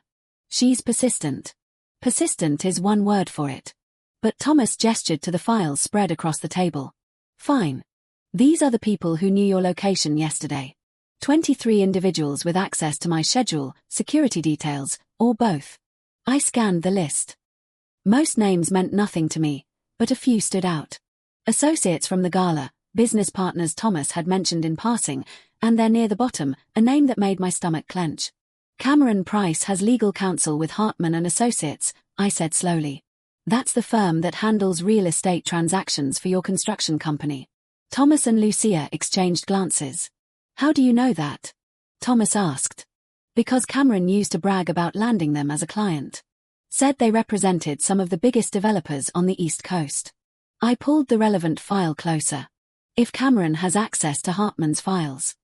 She's persistent. Persistent is one word for it. But Thomas gestured to the files spread across the table. Fine. These are the people who knew your location yesterday. 23 individuals with access to my schedule, security details, or both. I scanned the list. Most names meant nothing to me, but a few stood out. Associates from the gala, business partners Thomas had mentioned in passing, and there near the bottom, a name that made my stomach clench. Cameron Price has legal counsel with Hartman and Associates, I said slowly. That's the firm that handles real estate transactions for your construction company. Thomas and Lucia exchanged glances. How do you know that? Thomas asked. Because Cameron used to brag about landing them as a client. Said they represented some of the biggest developers on the East Coast. I pulled the relevant file closer. If Cameron has access to Hartman's files,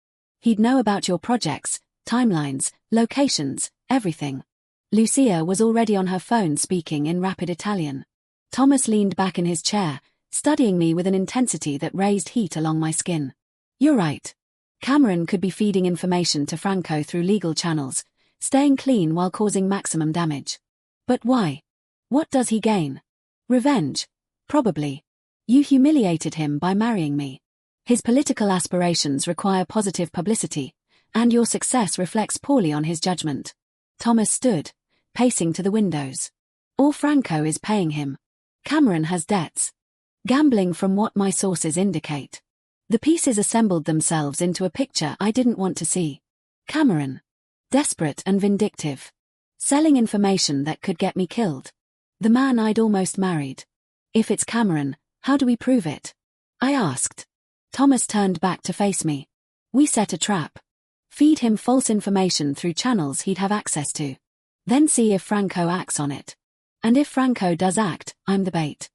he'd know about your projects, timelines, locations, everything. Lucia was already on her phone speaking in rapid Italian. Thomas leaned back in his chair, studying me with an intensity that raised heat along my skin. You're right. Cameron could be feeding information to Franco through legal channels, staying clean while causing maximum damage. But why? What does he gain? Revenge. Probably. You humiliated him by marrying me. His political aspirations require positive publicity, and your success reflects poorly on his judgment. Thomas stood, pacing to the windows. Or Franco is paying him. Cameron has debts. Gambling from what my sources indicate. The pieces assembled themselves into a picture I didn't want to see. Cameron. Desperate and vindictive. Selling information that could get me killed. The man I'd almost married. If it's Cameron, how do we prove it? I asked. Thomas turned back to face me. We set a trap. Feed him false information through channels he'd have access to. Then see if Franco acts on it. And if Franco does act, I'm the bait.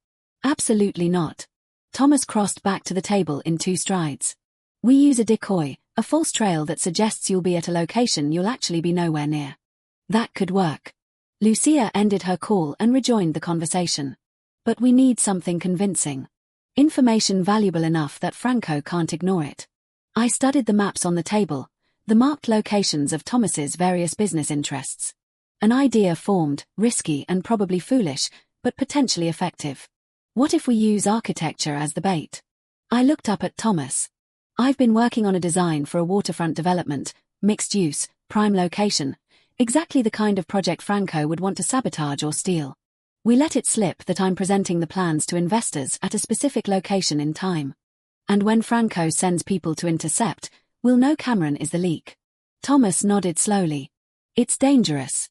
Absolutely not. Thomas crossed back to the table in 2 strides. We use a decoy, a false trail that suggests you'll be at a location you'll actually be nowhere near. That could work. Lucia ended her call and rejoined the conversation. But we need something convincing. Information valuable enough that Franco can't ignore it. I studied the maps on the table, the marked locations of Thomas's various business interests. An idea formed, risky and probably foolish, but potentially effective. What if we use architecture as the bait? I looked up at Thomas. I've been working on a design for a waterfront development, mixed use, prime location, exactly the kind of project Franco would want to sabotage or steal. We let it slip that I'm presenting the plans to investors at a specific location in time. And when Franco sends people to intercept, we'll know Cameron is the leak. Thomas nodded slowly. It's dangerous.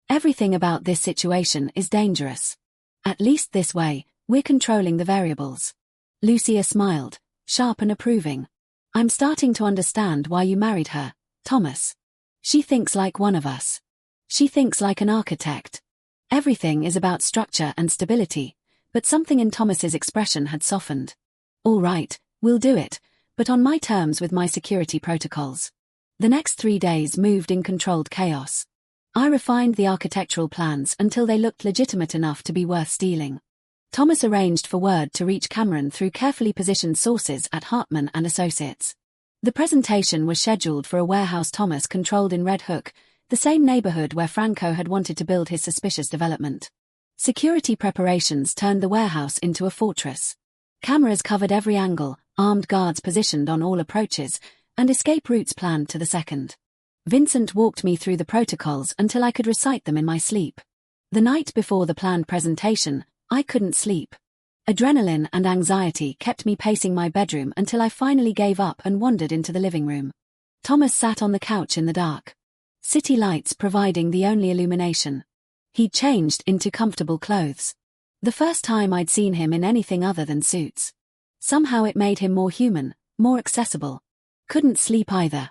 Everything about this situation is dangerous. At least this way, we're controlling the variables. Lucia smiled, sharp and approving. I'm starting to understand why you married her, Thomas. She thinks like one of us. She thinks like an architect. Everything is about structure and stability, but something in Thomas's expression had softened. All right, we'll do it, but on my terms with my security protocols. The next 3 days moved in controlled chaos. I refined the architectural plans until they looked legitimate enough to be worth stealing. Thomas arranged for word to reach Cameron through carefully positioned sources at Hartman and Associates. The presentation was scheduled for a warehouse Thomas controlled in Red Hook, the same neighborhood where Franco had wanted to build his suspicious development. Security preparations turned the warehouse into a fortress. Cameras covered every angle, armed guards positioned on all approaches, and escape routes planned to the second. Vincent walked me through the protocols until I could recite them in my sleep. The night before the planned presentation, I couldn't sleep. Adrenaline and anxiety kept me pacing my bedroom until I finally gave up and wandered into the living room. Thomas sat on the couch in the dark. City lights providing the only illumination. He'd changed into comfortable clothes. The first time I'd seen him in anything other than suits. Somehow it made him more human, more accessible. Couldn't sleep either.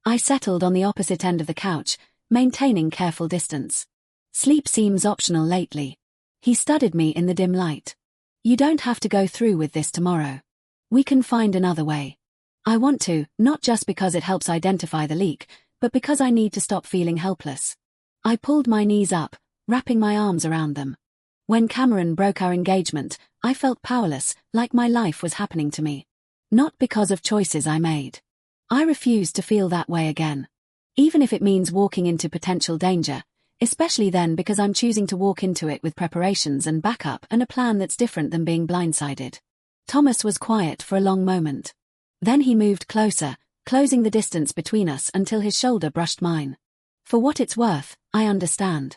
I settled on the opposite end of the couch, maintaining careful distance. Sleep seems optional lately. He studied me in the dim light. You don't have to go through with this tomorrow. We can find another way. I want to, not just because it helps identify the leak, but because I need to stop feeling helpless. I pulled my knees up, wrapping my arms around them. When Cameron broke our engagement, I felt powerless, like my life was happening to me. Not because of choices I made. I refuse to feel that way again. Even if it means walking into potential danger, especially then because I'm choosing to walk into it with preparations and backup and a plan that's different than being blindsided. Thomas was quiet for a long moment. Then he moved closer, closing the distance between us until his shoulder brushed mine. For what it's worth, I understand.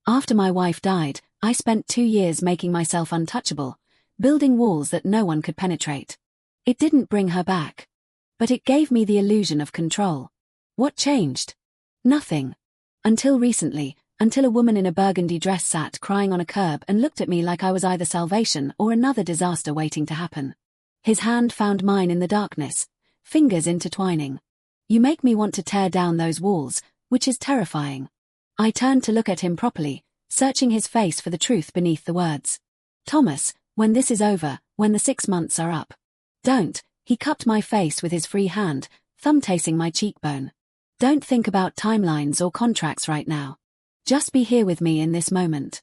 After my wife died, I spent 2 years making myself untouchable, building walls that no one could penetrate. It didn't bring her back. But it gave me the illusion of control. What changed? Nothing. Until recently, until a woman in a burgundy dress sat crying on a curb and looked at me like I was either salvation or another disaster waiting to happen. His hand found mine in the darkness, fingers intertwining. You make me want to tear down those walls, which is terrifying. I turned to look at him properly, searching his face for the truth beneath the words. Thomas, when this is over, when the 6 months are up. Don't. He cupped my face with his free hand, thumb-tasting my cheekbone. Don't think about timelines or contracts right now. Just be here with me in this moment.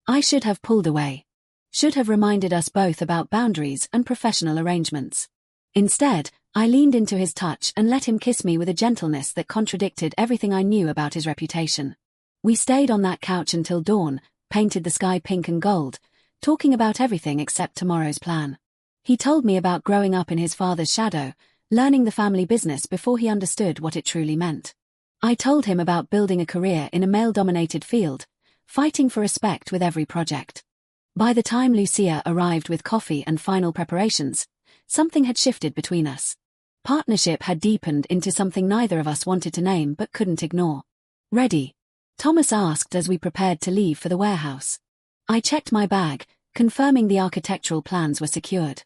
I should have pulled away. Should have reminded us both about boundaries and professional arrangements. Instead, I leaned into his touch and let him kiss me with a gentleness that contradicted everything I knew about his reputation. We stayed on that couch until dawn, painted the sky pink and gold, talking about everything except tomorrow's plan. He told me about growing up in his father's shadow, learning the family business before he understood what it truly meant. I told him about building a career in a male-dominated field, fighting for respect with every project. By the time Lucia arrived with coffee and final preparations, something had shifted between us. Partnership had deepened into something neither of us wanted to name but couldn't ignore. Ready? Thomas asked as we prepared to leave for the warehouse. I checked my bag, confirming the architectural plans were secured.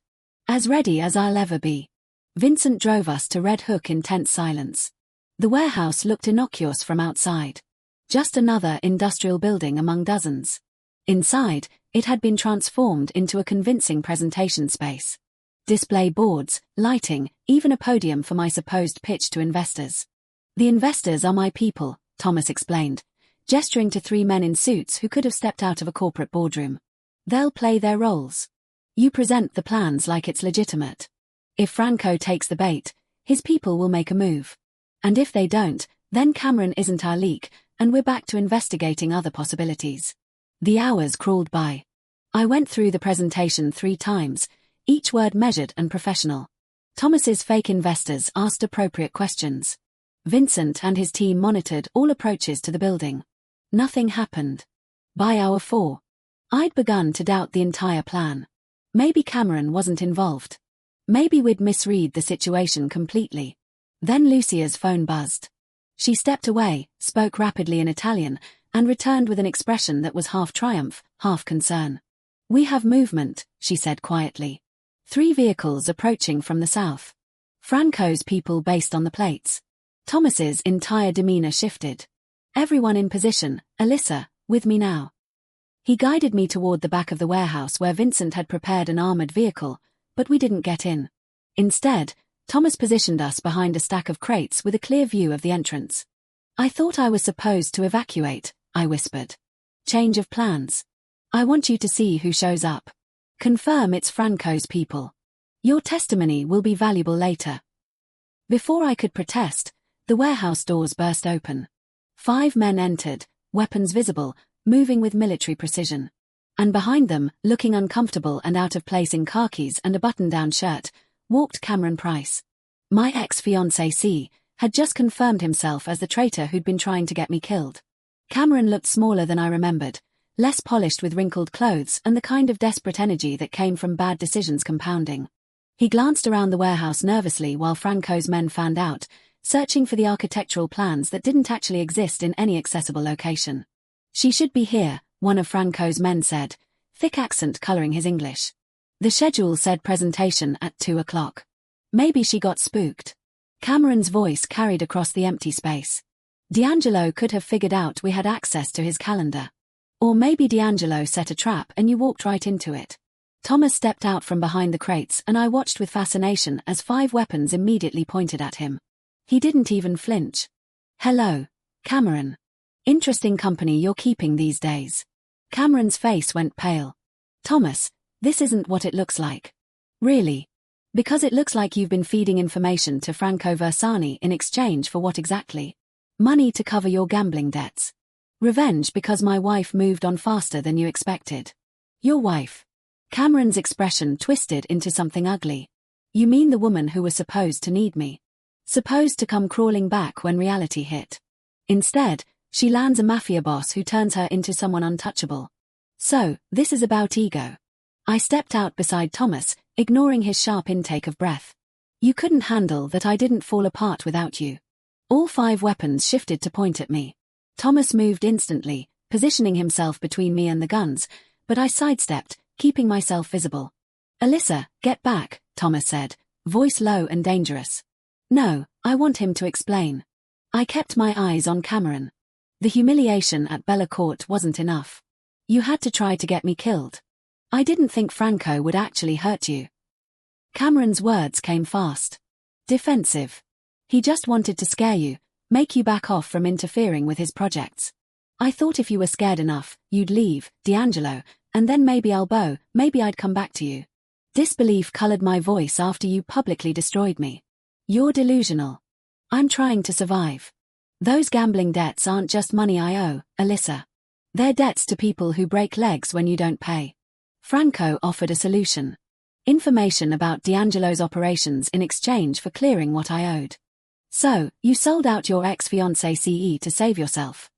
As ready as I'll ever be. Vincent drove us to Red Hook in tense silence. The warehouse looked innocuous from outside. Just another industrial building among dozens. Inside, it had been transformed into a convincing presentation space. Display boards, lighting, even a podium for my supposed pitch to investors. The investors are my people, Thomas explained, gesturing to 3 men in suits who could have stepped out of a corporate boardroom. They'll play their roles. You present the plans like it's legitimate. If Franco takes the bait, his people will make a move. And if they don't, then Cameron isn't our leak, and we're back to investigating other possibilities. The hours crawled by. I went through the presentation 3 times, each word measured and professional. Thomas's fake investors asked appropriate questions. Vincent and his team monitored all approaches to the building. Nothing happened. By hour 4, I'd begun to doubt the entire plan. Maybe Cameron wasn't involved. Maybe we'd misread the situation completely. Then Lucia's phone buzzed. She stepped away, spoke rapidly in Italian, and returned with an expression that was half triumph, half concern. We have movement, she said quietly. 3 vehicles approaching from the south. Franco's people based on the plates. Thomas's entire demeanor shifted. Everyone in position, Alyssa, with me now. He guided me toward the back of the warehouse where Vincent had prepared an armored vehicle, but we didn't get in. Instead, Thomas positioned us behind a stack of crates with a clear view of the entrance. I thought I was supposed to evacuate, I whispered. Change of plans. I want you to see who shows up. Confirm it's Franco's people. Your testimony will be valuable later. Before I could protest, the warehouse doors burst open. 5 men entered, weapons visible, moving with military precision. And behind them, looking uncomfortable and out of place in khakis and a button-down shirt, walked Cameron Price. My ex-fiancé had just confirmed himself as the traitor who'd been trying to get me killed. Cameron looked smaller than I remembered, less polished with wrinkled clothes and the kind of desperate energy that came from bad decisions compounding. He glanced around the warehouse nervously while Franco's men fanned out, searching for the architectural plans that didn't actually exist in any accessible location. She should be here, one of Franco's men said, thick accent coloring his English. The schedule said presentation at 2 o'clock. Maybe she got spooked. Cameron's voice carried across the empty space. D'Angelo could have figured out we had access to his calendar. Or maybe D'Angelo set a trap and you walked right into it. Thomas stepped out from behind the crates and I watched with fascination as 5 weapons immediately pointed at him. He didn't even flinch. Hello, Cameron. Interesting company you're keeping these days. Cameron's face went pale. Thomas, this isn't what it looks like. Really? Because it looks like you've been feeding information to Franco Versani in exchange for what exactly? Money to cover your gambling debts. Revenge because my wife moved on faster than you expected. Your wife. Cameron's expression twisted into something ugly. You mean the woman who was supposed to need me? Supposed to come crawling back when reality hit. Instead, she lands a mafia boss who turns her into someone untouchable. So, this is about ego. I stepped out beside Thomas, ignoring his sharp intake of breath. You couldn't handle that I didn't fall apart without you. All 5 weapons shifted to point at me. Thomas moved instantly, positioning himself between me and the guns, but I sidestepped, keeping myself visible. Alyssa, get back, Thomas said, voice low and dangerous. No, I want him to explain. I kept my eyes on Cameron. The humiliation at Bella Court wasn't enough. You had to try to get me killed. I didn't think Franco would actually hurt you. Cameron's words came fast. Defensive. He just wanted to scare you, make you back off from interfering with his projects. I thought if you were scared enough, you'd leave, D'Angelo, and then maybe maybe I'd come back to you. Disbelief colored my voice after you publicly destroyed me. You're delusional. I'm trying to survive. Those gambling debts aren't just money I owe, Alyssa. They're debts to people who break legs when you don't pay. Franco offered a solution. Information about D'Angelo's operations in exchange for clearing what I owed. So, you sold out your ex-fiancé CE to save yourself.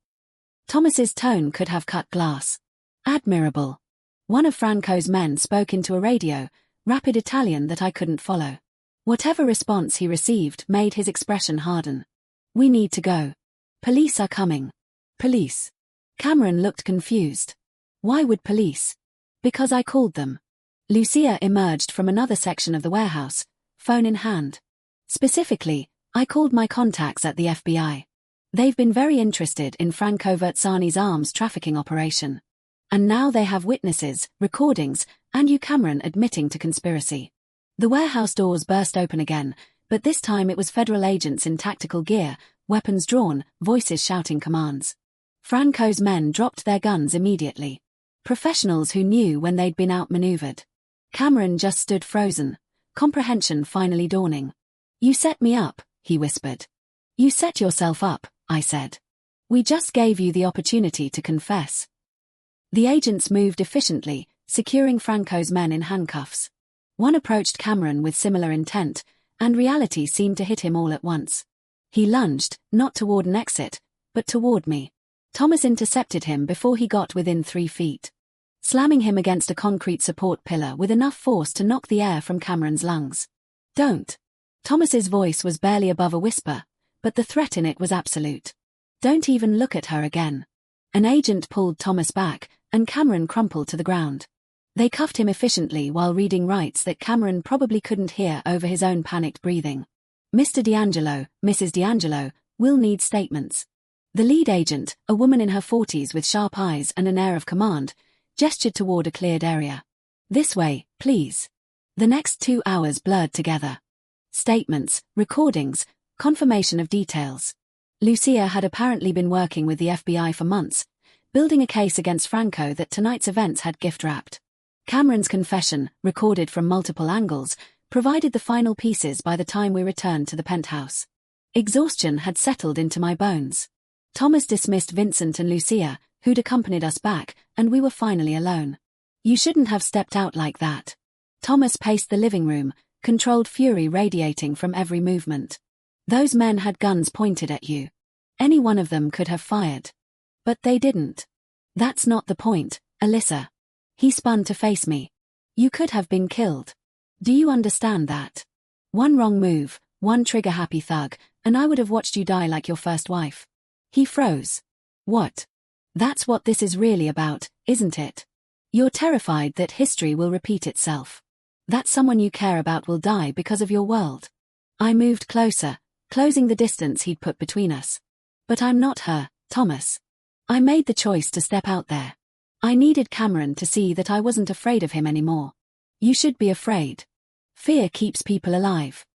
Thomas's tone could have cut glass. Admirable. One of Franco's men spoke into a radio, rapid Italian that I couldn't follow. Whatever response he received made his expression harden. We need to go. Police are coming. Police. Cameron looked confused. Why would police? Because I called them. Lucia emerged from another section of the warehouse, phone in hand. Specifically, I called my contacts at the FBI. They've been very interested in Franco Versani's arms trafficking operation. And now they have witnesses, recordings, and you Cameron admitting to conspiracy. The warehouse doors burst open again, but this time it was federal agents in tactical gear, weapons drawn, voices shouting commands. Franco's men dropped their guns immediately. Professionals who knew when they'd been outmaneuvered. Cameron just stood frozen, comprehension finally dawning. You set me up, he whispered. You set yourself up, I said. We just gave you the opportunity to confess. The agents moved efficiently, securing Franco's men in handcuffs. One approached Cameron with similar intent, and reality seemed to hit him all at once. He lunged, not toward an exit, but toward me. Thomas intercepted him before he got within 3 feet. Slamming him against a concrete support pillar with enough force to knock the air from Cameron's lungs. Don't. Thomas's voice was barely above a whisper, but the threat in it was absolute. Don't even look at her again. An agent pulled Thomas back, and Cameron crumpled to the ground. They cuffed him efficiently while reading rights that Cameron probably couldn't hear over his own panicked breathing. Mr. D'Angelo, Mrs. D'Angelo, will need statements. The lead agent, a woman in her 40s with sharp eyes and an air of command, gestured toward a cleared area. This way, please. The next 2 hours blurred together. Statements, recordings, confirmation of details. Lucia had apparently been working with the FBI for months, building a case against Franco that tonight's events had gift-wrapped. Cameron's confession, recorded from multiple angles, provided the final pieces by the time we returned to the penthouse. Exhaustion had settled into my bones. Thomas dismissed Vincent and Lucia, who'd accompanied us back, and we were finally alone. You shouldn't have stepped out like that. Thomas paced the living room, controlled fury radiating from every movement. Those men had guns pointed at you. Any one of them could have fired. But they didn't. That's not the point, Alyssa. He spun to face me. You could have been killed. Do you understand that? One wrong move, one trigger-happy thug, and I would have watched you die like your first wife. He froze. What? That's what this is really about, isn't it? You're terrified that history will repeat itself. That someone you care about will die because of your world. I moved closer, closing the distance he'd put between us. But I'm not her, Thomas. I made the choice to step out there. I needed Cameron to see that I wasn't afraid of him anymore. You should be afraid. Fear keeps people alive.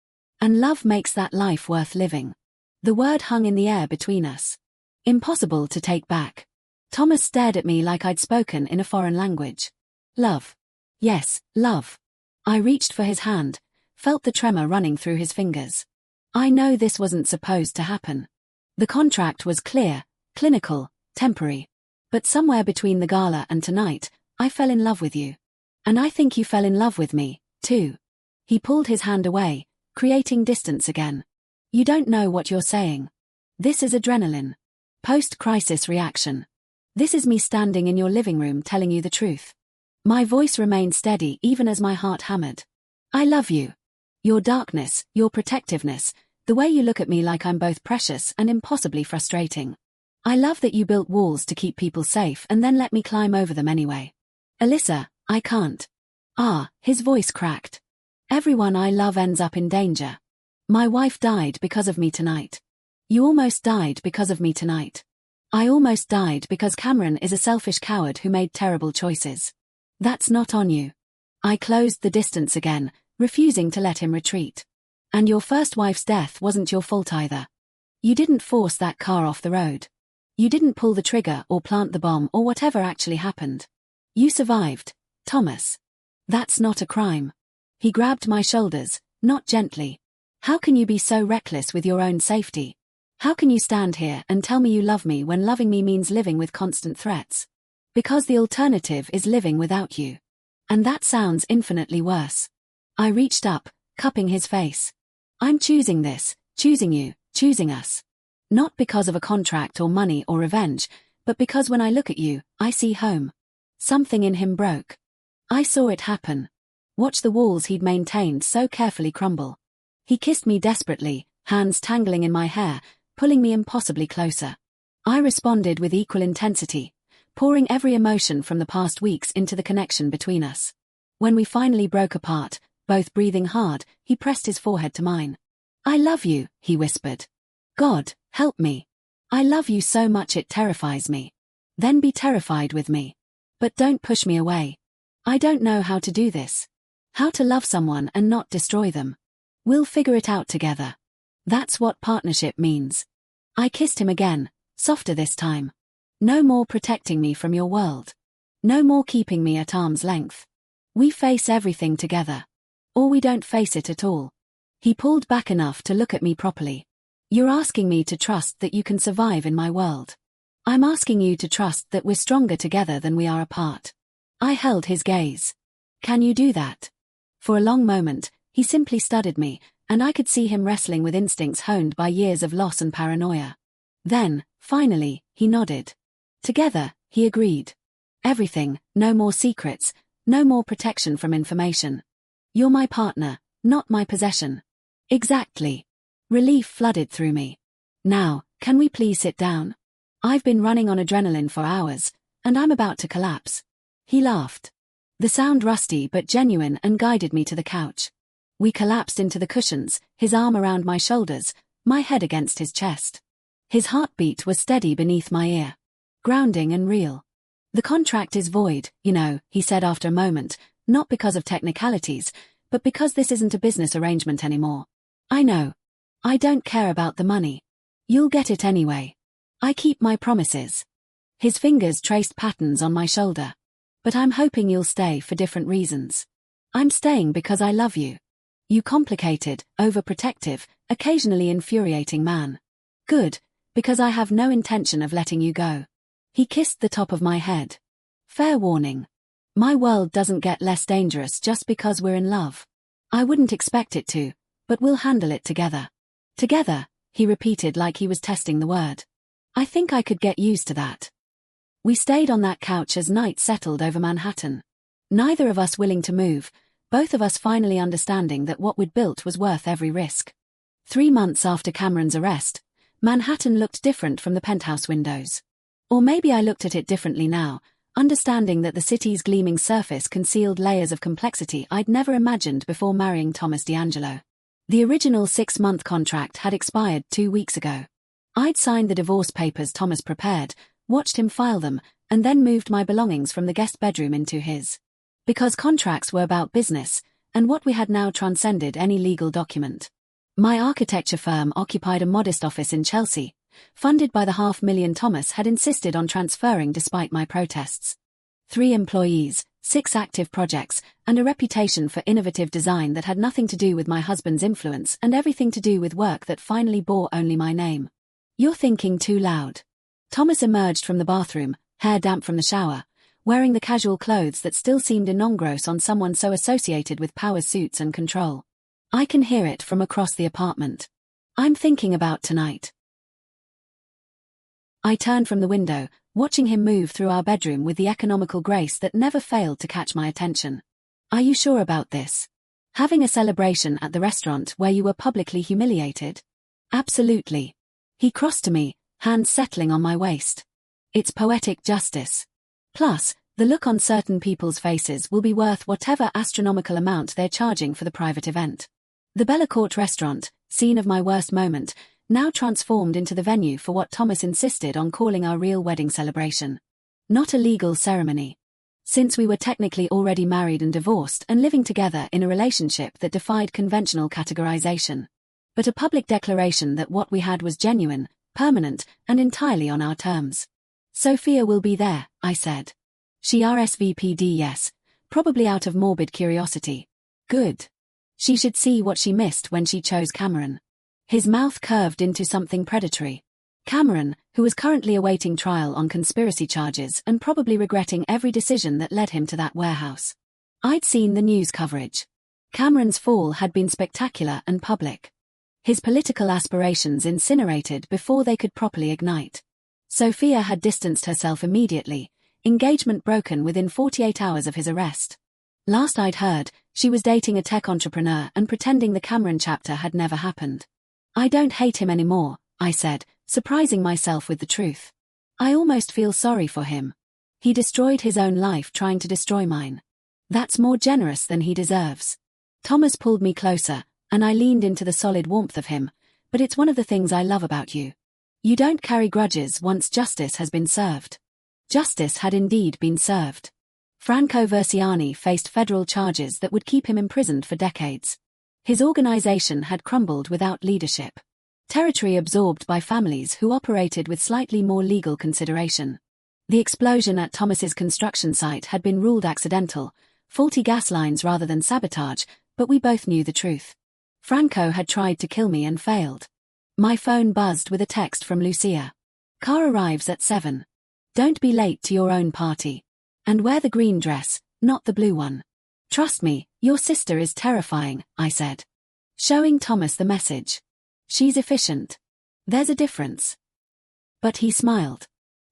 And love makes that life worth living. The word hung in the air between us. Impossible to take back. Thomas stared at me like I'd spoken in a foreign language. Love. Yes, love. I reached for his hand, felt the tremor running through his fingers. I know this wasn't supposed to happen. The contract was clear, clinical, temporary. But somewhere between the gala and tonight, I fell in love with you. And I think you fell in love with me, too. He pulled his hand away, creating distance again. You don't know what you're saying. This is adrenaline. Post-crisis reaction. This is me standing in your living room telling you the truth. My voice remained steady even as my heart hammered. I love you. Your darkness, your protectiveness, the way you look at me like I'm both precious and impossibly frustrating. I love that you built walls to keep people safe and then let me climb over them anyway. Alyssa, I can't. His voice cracked. Everyone I love ends up in danger. My wife died because of me tonight. You almost died because of me tonight. I almost died because Cameron is a selfish coward who made terrible choices. That's not on you. I closed the distance again, refusing to let him retreat. And your first wife's death wasn't your fault either. You didn't force that car off the road. You didn't pull the trigger or plant the bomb or whatever actually happened. You survived, Thomas. That's not a crime. He grabbed my shoulders, not gently. How can you be so reckless with your own safety? How can you stand here and tell me you love me when loving me means living with constant threats? Because the alternative is living without you. And that sounds infinitely worse. I reached up, cupping his face. I'm choosing this, choosing you, choosing us. Not because of a contract or money or revenge, but because when I look at you, I see home. Something in him broke. I saw it happen. Watch the walls he'd maintained so carefully crumble. He kissed me desperately, hands tangling in my hair, pulling me impossibly closer. I responded with equal intensity, pouring every emotion from the past weeks into the connection between us. When we finally broke apart, both breathing hard, he pressed his forehead to mine. I love you, he whispered. God, help me. I love you so much it terrifies me. Then be terrified with me. But don't push me away. I don't know how to do this. How to love someone and not destroy them. We'll figure it out together. That's what partnership means. I kissed him again, softer this time. No more protecting me from your world. No more keeping me at arm's length. We face everything together. Or we don't face it at all. He pulled back enough to look at me properly. You're asking me to trust that you can survive in my world. I'm asking you to trust that we're stronger together than we are apart. I held his gaze. Can you do that? For a long moment, he simply studied me, and I could see him wrestling with instincts honed by years of loss and paranoia. Then, finally, he nodded. Together, he agreed. Everything, no more secrets, no more protection from information. You're my partner, not my possession. Exactly. Relief flooded through me. Now, can we please sit down? I've been running on adrenaline for hours, and I'm about to collapse. He laughed. The sound rusty but genuine and guided me to the couch. We collapsed into the cushions, his arm around my shoulders, my head against his chest. His heartbeat was steady beneath my ear. Grounding and real. The contract is void, you know, he said after a moment, not because of technicalities, but because this isn't a business arrangement anymore. I know. I don't care about the money. You'll get it anyway. I keep my promises. His fingers traced patterns on my shoulder. But I'm hoping you'll stay for different reasons. I'm staying because I love you. You complicated, overprotective, occasionally infuriating man. Good, because I have no intention of letting you go. He kissed the top of my head. Fair warning. My world doesn't get less dangerous just because we're in love. I wouldn't expect it to, but we'll handle it together. Together, he repeated like he was testing the word. I think I could get used to that. We stayed on that couch as night settled over Manhattan. Neither of us willing to move, both of us finally understanding that what we'd built was worth every risk. 3 months after Cameron's arrest, Manhattan looked different from the penthouse windows. Or maybe I looked at it differently now, understanding that the city's gleaming surface concealed layers of complexity I'd never imagined before marrying Thomas D'Angelo. The original 6-month contract had expired 2 weeks ago. I'd signed the divorce papers Thomas prepared, watched him file them, and then moved my belongings from the guest bedroom into his. Because contracts were about business, and what we had now transcended any legal document. My architecture firm occupied a modest office in Chelsea, funded by the $500,000 Thomas had insisted on transferring despite my protests. 3 employees, 6 active projects, and a reputation for innovative design that had nothing to do with my husband's influence and everything to do with work that finally bore only my name. You're thinking too loud. Thomas emerged from the bathroom, hair damp from the shower, wearing the casual clothes that still seemed incongruous on someone so associated with power suits and control. I can hear it from across the apartment. I'm thinking about tonight. I turned from the window, watching him move through our bedroom with the economical grace that never failed to catch my attention. Are you sure about this? Having a celebration at the restaurant where you were publicly humiliated? Absolutely. He crossed to me, hands settling on my waist. It's poetic justice. Plus, the look on certain people's faces will be worth whatever astronomical amount they're charging for the private event. The Bellacourt restaurant, scene of my worst moment, now transformed into the venue for what Thomas insisted on calling our real wedding celebration. Not a legal ceremony. Since we were technically already married and divorced and living together in a relationship that defied conventional categorization. But a public declaration that what we had was genuine, permanent, and entirely on our terms. Sophia will be there, I said. She RSVP'd yes, probably out of morbid curiosity. Good. She should see what she missed when she chose Cameron. His mouth curved into something predatory. Cameron, who was currently awaiting trial on conspiracy charges and probably regretting every decision that led him to that warehouse. I'd seen the news coverage. Cameron's fall had been spectacular and public. His political aspirations incinerated before they could properly ignite. Sophia had distanced herself immediately, engagement broken within 48 hours of his arrest. Last I'd heard, she was dating a tech entrepreneur and pretending the Cameron chapter had never happened. I don't hate him anymore, I said, surprising myself with the truth. I almost feel sorry for him. He destroyed his own life trying to destroy mine. That's more generous than he deserves. Thomas pulled me closer, and I leaned into the solid warmth of him, but it's one of the things I love about you. You don't carry grudges once justice has been served. Justice had indeed been served. Franco Versiani faced federal charges that would keep him imprisoned for decades. His organization had crumbled without leadership. Territory absorbed by families who operated with slightly more legal consideration. The explosion at Thomas's construction site had been ruled accidental, faulty gas lines rather than sabotage, but we both knew the truth. Franco had tried to kill me and failed. My phone buzzed with a text from Lucia. Car arrives at 7. Don't be late to your own party. And wear the green dress, not the blue one. Trust me, your sister is terrifying, I said. Showing Thomas the message. She's efficient. There's a difference. But he smiled.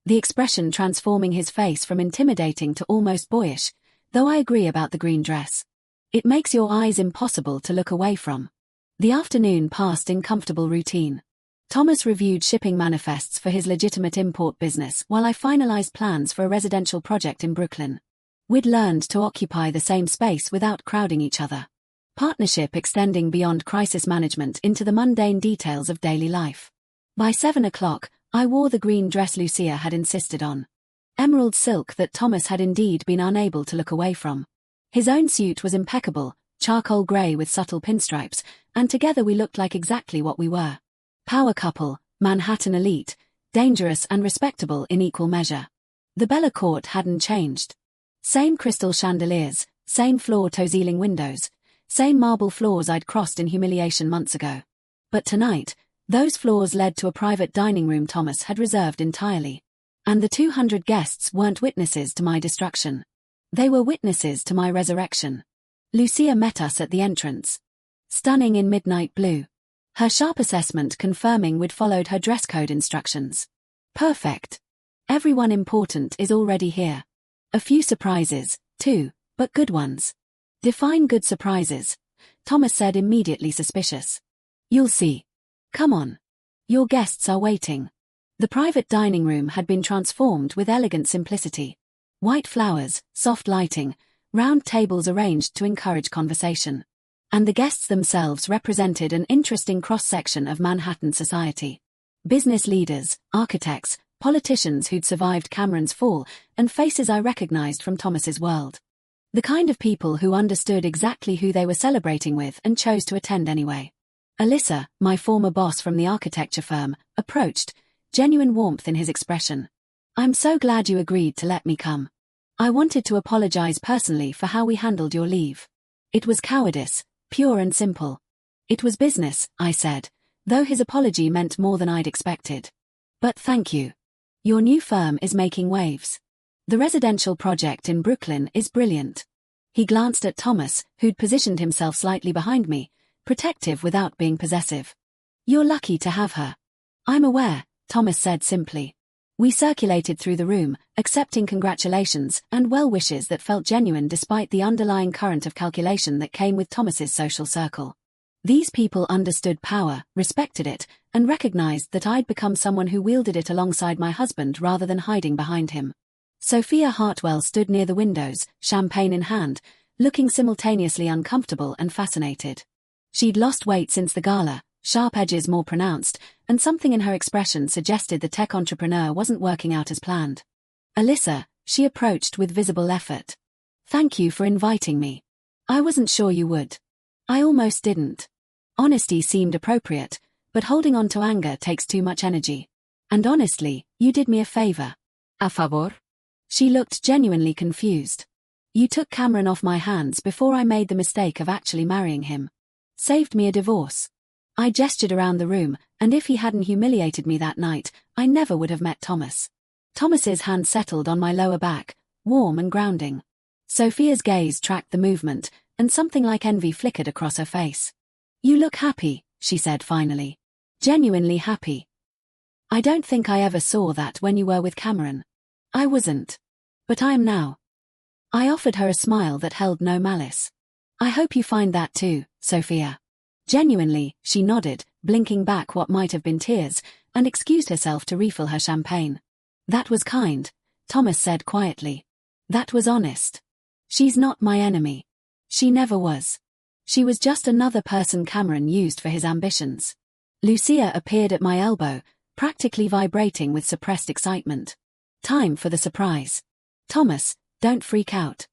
The expression transforming his face from intimidating to almost boyish, though I agree about the green dress. It makes your eyes impossible to look away from. The afternoon passed in comfortable routine. Thomas reviewed shipping manifests for his legitimate import business while I finalized plans for a residential project in Brooklyn. We'd learned to occupy the same space without crowding each other. Partnership extending beyond crisis management into the mundane details of daily life. By 7 o'clock, I wore the green dress Lucia had insisted on. Emerald silk that Thomas had indeed been unable to look away from. His own suit was impeccable, charcoal grey with subtle pinstripes, and together we looked like exactly what we were. Power couple, Manhattan elite, dangerous and respectable in equal measure. The Bella Court hadn't changed. Same crystal chandeliers, same floor-to-ceiling windows, same marble floors I'd crossed in humiliation months ago. But tonight, those floors led to a private dining room Thomas had reserved entirely. And the 200 guests weren't witnesses to my destruction. They were witnesses to my resurrection. Lucia met us at the entrance. Stunning in midnight blue. Her sharp assessment confirming we'd followed her dress code instructions. Perfect. Everyone important is already here. A few surprises, too, but good ones. Define good surprises, Thomas said, immediately suspicious. You'll see. Come on. Your guests are waiting. The private dining room had been transformed with elegant simplicity. White flowers, soft lighting, round tables arranged to encourage conversation. And the guests themselves represented an interesting cross-section of Manhattan society. Business leaders, architects, politicians who'd survived Cameron's fall, and faces I recognized from Thomas's world. The kind of people who understood exactly who they were celebrating with and chose to attend anyway. Alyssa, my former boss from the architecture firm, approached, genuine warmth in his expression. I'm so glad you agreed to let me come. I wanted to apologize personally for how we handled your leave. It was cowardice, pure and simple. It was business, I said, though his apology meant more than I'd expected. But thank you. Your new firm is making waves. The residential project in Brooklyn is brilliant. He glanced at Thomas, who'd positioned himself slightly behind me, protective without being possessive. You're lucky to have her. I'm aware, Thomas said simply. We circulated through the room, accepting congratulations and well wishes that felt genuine despite the underlying current of calculation that came with Thomas's social circle. These people understood power, respected it, and recognized that I'd become someone who wielded it alongside my husband rather than hiding behind him. Sophia Hartwell stood near the windows, champagne in hand, looking simultaneously uncomfortable and fascinated. She'd lost weight since the gala, sharp edges more pronounced, and something in her expression suggested the tech entrepreneur wasn't working out as planned. Alyssa, she approached with visible effort. Thank you for inviting me. I wasn't sure you would. I almost didn't. Honesty seemed appropriate, but holding on to anger takes too much energy. And honestly, you did me a favor. A favor? She looked genuinely confused. You took Cameron off my hands before I made the mistake of actually marrying him. Saved me a divorce. I gestured around the room, and if he hadn't humiliated me that night, I never would have met Thomas. Thomas's hand settled on my lower back, warm and grounding. Sophia's gaze tracked the movement, and something like envy flickered across her face. You look happy, she said finally. Genuinely happy. I don't think I ever saw that when you were with Cameron. I wasn't. But I am now. I offered her a smile that held no malice. I hope you find that too, Sophia. Genuinely, she nodded, blinking back what might have been tears, and excused herself to refill her champagne. That was kind, Thomas said quietly. That was honest. She's not my enemy. She never was. She was just another person Cameron used for his ambitions. Lucia appeared at my elbow, practically vibrating with suppressed excitement. Time for the surprise. Thomas, don't freak out.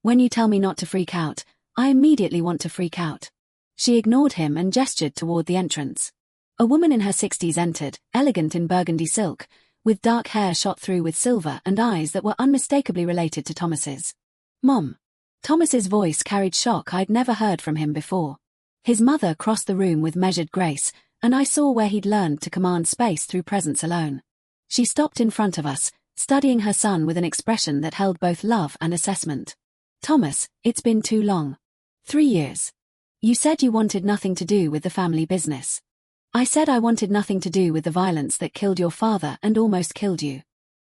When you tell me not to freak out, I immediately want to freak out. She ignored him and gestured toward the entrance. A woman in her 60s entered, elegant in burgundy silk, with dark hair shot through with silver and eyes that were unmistakably related to Thomas's. Mom. Thomas's voice carried shock I'd never heard from him before. His mother crossed the room with measured grace, and I saw where he'd learned to command space through presence alone. She stopped in front of us, studying her son with an expression that held both love and assessment. Thomas, it's been too long. 3 years. You said you wanted nothing to do with the family business. I said I wanted nothing to do with the violence that killed your father and almost killed you.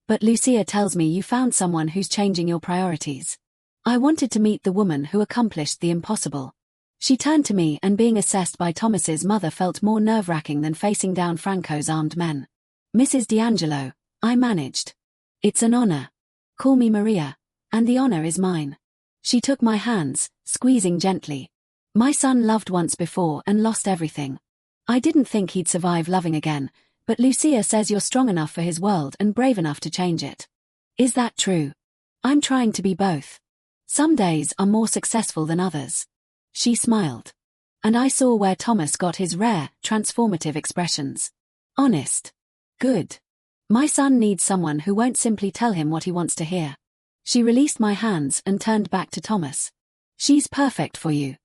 But Lucia tells me you found someone who's changing your priorities. I wanted to meet the woman who accomplished the impossible. She turned to me, and being assessed by Thomas's mother felt more nerve-wracking than facing down Franco's armed men. Mrs. D'Angelo, I managed. It's an honor. Call me Maria, and the honor is mine. She took my hands, squeezing gently. My son loved once before and lost everything. I didn't think he'd survive loving again, but Lucia says you're strong enough for his world and brave enough to change it. Is that true? I'm trying to be both. Some days are more successful than others. She smiled. And I saw where Thomas got his rare, transformative expressions. Honest. Good. My son needs someone who won't simply tell him what he wants to hear. She released my hands and turned back to Thomas. She's perfect for you.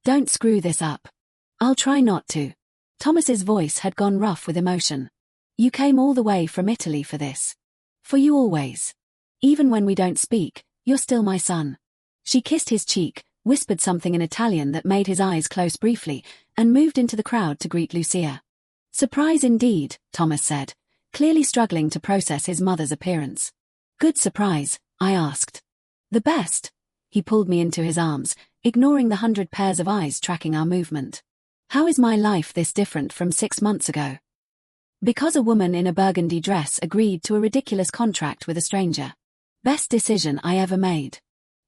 Don't screw this up. I'll try not to. Thomas's voice had gone rough with emotion. You came all the way from Italy for this. For you always. Even when we don't speak, you're still my son. She kissed his cheek, whispered something in Italian that made his eyes close briefly, and moved into the crowd to greet Lucia. Surprise indeed, Thomas said, clearly struggling to process his mother's appearance. Good surprise, I asked. The best. He pulled me into his arms, ignoring the 100 pairs of eyes tracking our movement. How is my life this different from 6 months ago? Because a woman in a burgundy dress agreed to a ridiculous contract with a stranger. Best decision I ever made.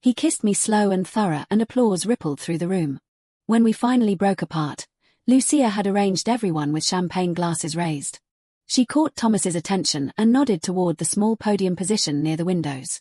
He kissed me slow and thorough, and applause rippled through the room. When we finally broke apart, Lucia had arranged everyone with champagne glasses raised. She caught Thomas's attention and nodded toward the small podium position near the windows.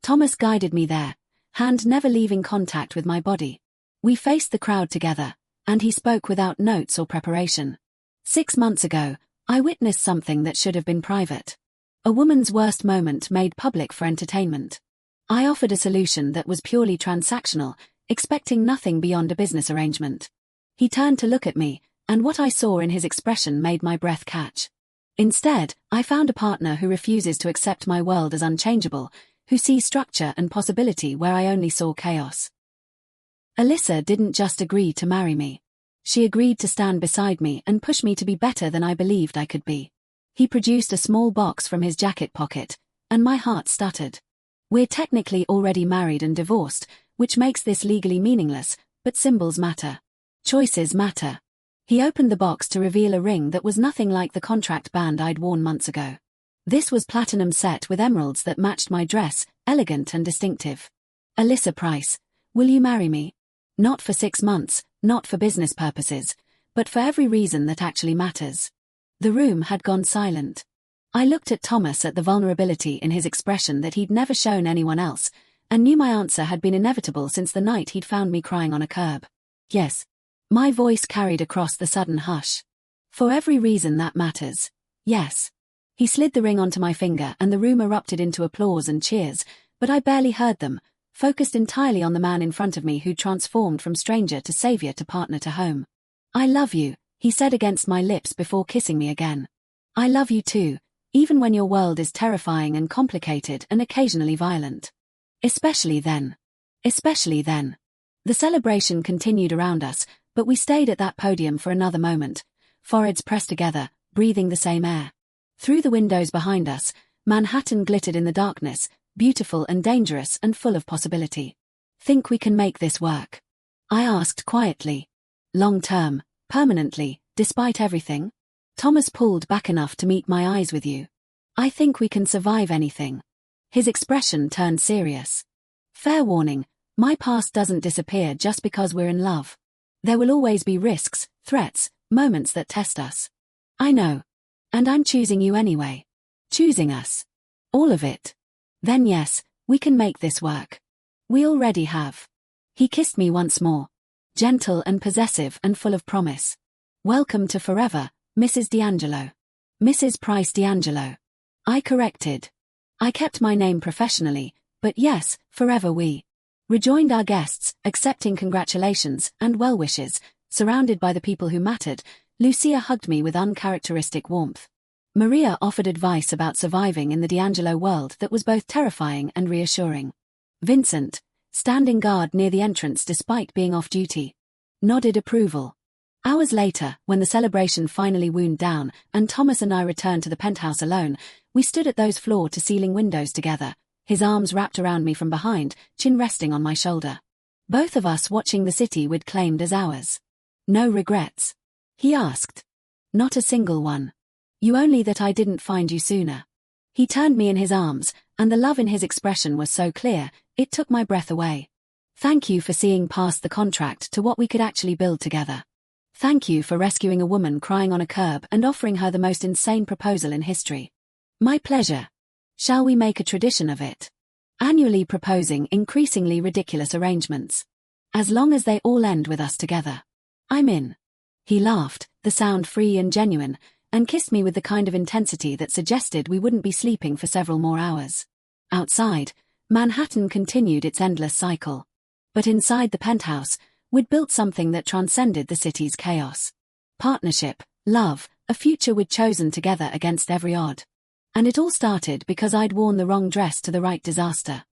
Thomas guided me there, hand never leaving contact with my body. We faced the crowd together, and he spoke without notes or preparation. 6 months ago, I witnessed something that should have been private. A woman's worst moment made public for entertainment. I offered a solution that was purely transactional, expecting nothing beyond a business arrangement. He turned to look at me, and what I saw in his expression made my breath catch. Instead, I found a partner who refuses to accept my world as unchangeable, who sees structure and possibility where I only saw chaos. Alyssa didn't just agree to marry me. She agreed to stand beside me and push me to be better than I believed I could be. He produced a small box from his jacket pocket, and my heart stuttered. We're technically already married and divorced, which makes this legally meaningless, but symbols matter. Choices matter. He opened the box to reveal a ring that was nothing like the contract band I'd worn months ago. This was platinum set with emeralds that matched my dress, elegant and distinctive. Alyssa Price, will you marry me? Not for 6 months, not for business purposes, but for every reason that actually matters. The room had gone silent. I looked at Thomas at the vulnerability in his expression that he'd never shown anyone else, and knew my answer had been inevitable since the night he'd found me crying on a curb. Yes. My voice carried across the sudden hush. For every reason that matters. Yes. He slid the ring onto my finger and the room erupted into applause and cheers, but I barely heard them, focused entirely on the man in front of me who'd transformed from stranger to savior to partner to home. I love you, he said against my lips before kissing me again. I love you too, even when your world is terrifying and complicated and occasionally violent. Especially then. Especially then. The celebration continued around us, but we stayed at that podium for another moment, foreheads pressed together, breathing the same air. Through the windows behind us, Manhattan glittered in the darkness, beautiful and dangerous and full of possibility. Think we can make this work? I asked quietly. Long term, permanently, despite everything? Thomas pulled back enough to meet my eyes with you. I think we can survive anything. His expression turned serious. Fair warning, my past doesn't disappear just because we're in love. There will always be risks, threats, moments that test us. I know. And I'm choosing you anyway. Choosing us. All of it. Then yes, we can make this work. We already have. He kissed me once more. Gentle and possessive and full of promise. Welcome to forever, Mrs. D'Angelo. Mrs. Price D'Angelo. I corrected. I kept my name professionally, but yes, forever we. Rejoined our guests, accepting congratulations and well wishes, surrounded by the people who mattered. Lucia hugged me with uncharacteristic warmth. Maria offered advice about surviving in the D'Angelo world that was both terrifying and reassuring. Vincent, standing guard near the entrance despite being off duty, nodded approval. Hours later, when the celebration finally wound down and Thomas and I returned to the penthouse alone, we stood at those floor-to-ceiling windows together, his arms wrapped around me from behind, chin resting on my shoulder. Both of us watching the city we'd claimed as ours. No regrets? He asked. Not a single one. You only that I didn't find you sooner. He turned me in his arms, and the love in his expression was so clear, it took my breath away. Thank you for seeing past the contract to what we could actually build together. Thank you for rescuing a woman crying on a curb and offering her the most insane proposal in history. My pleasure. Shall we make a tradition of it? Annually proposing increasingly ridiculous arrangements. As long as they all end with us together. I'm in. He laughed, the sound free and genuine, and kissed me with the kind of intensity that suggested we wouldn't be sleeping for several more hours. Outside, Manhattan continued its endless cycle. But inside the penthouse, we'd built something that transcended the city's chaos. Partnership, love, a future we'd chosen together against every odd. And it all started because I'd worn the wrong dress to the right disaster.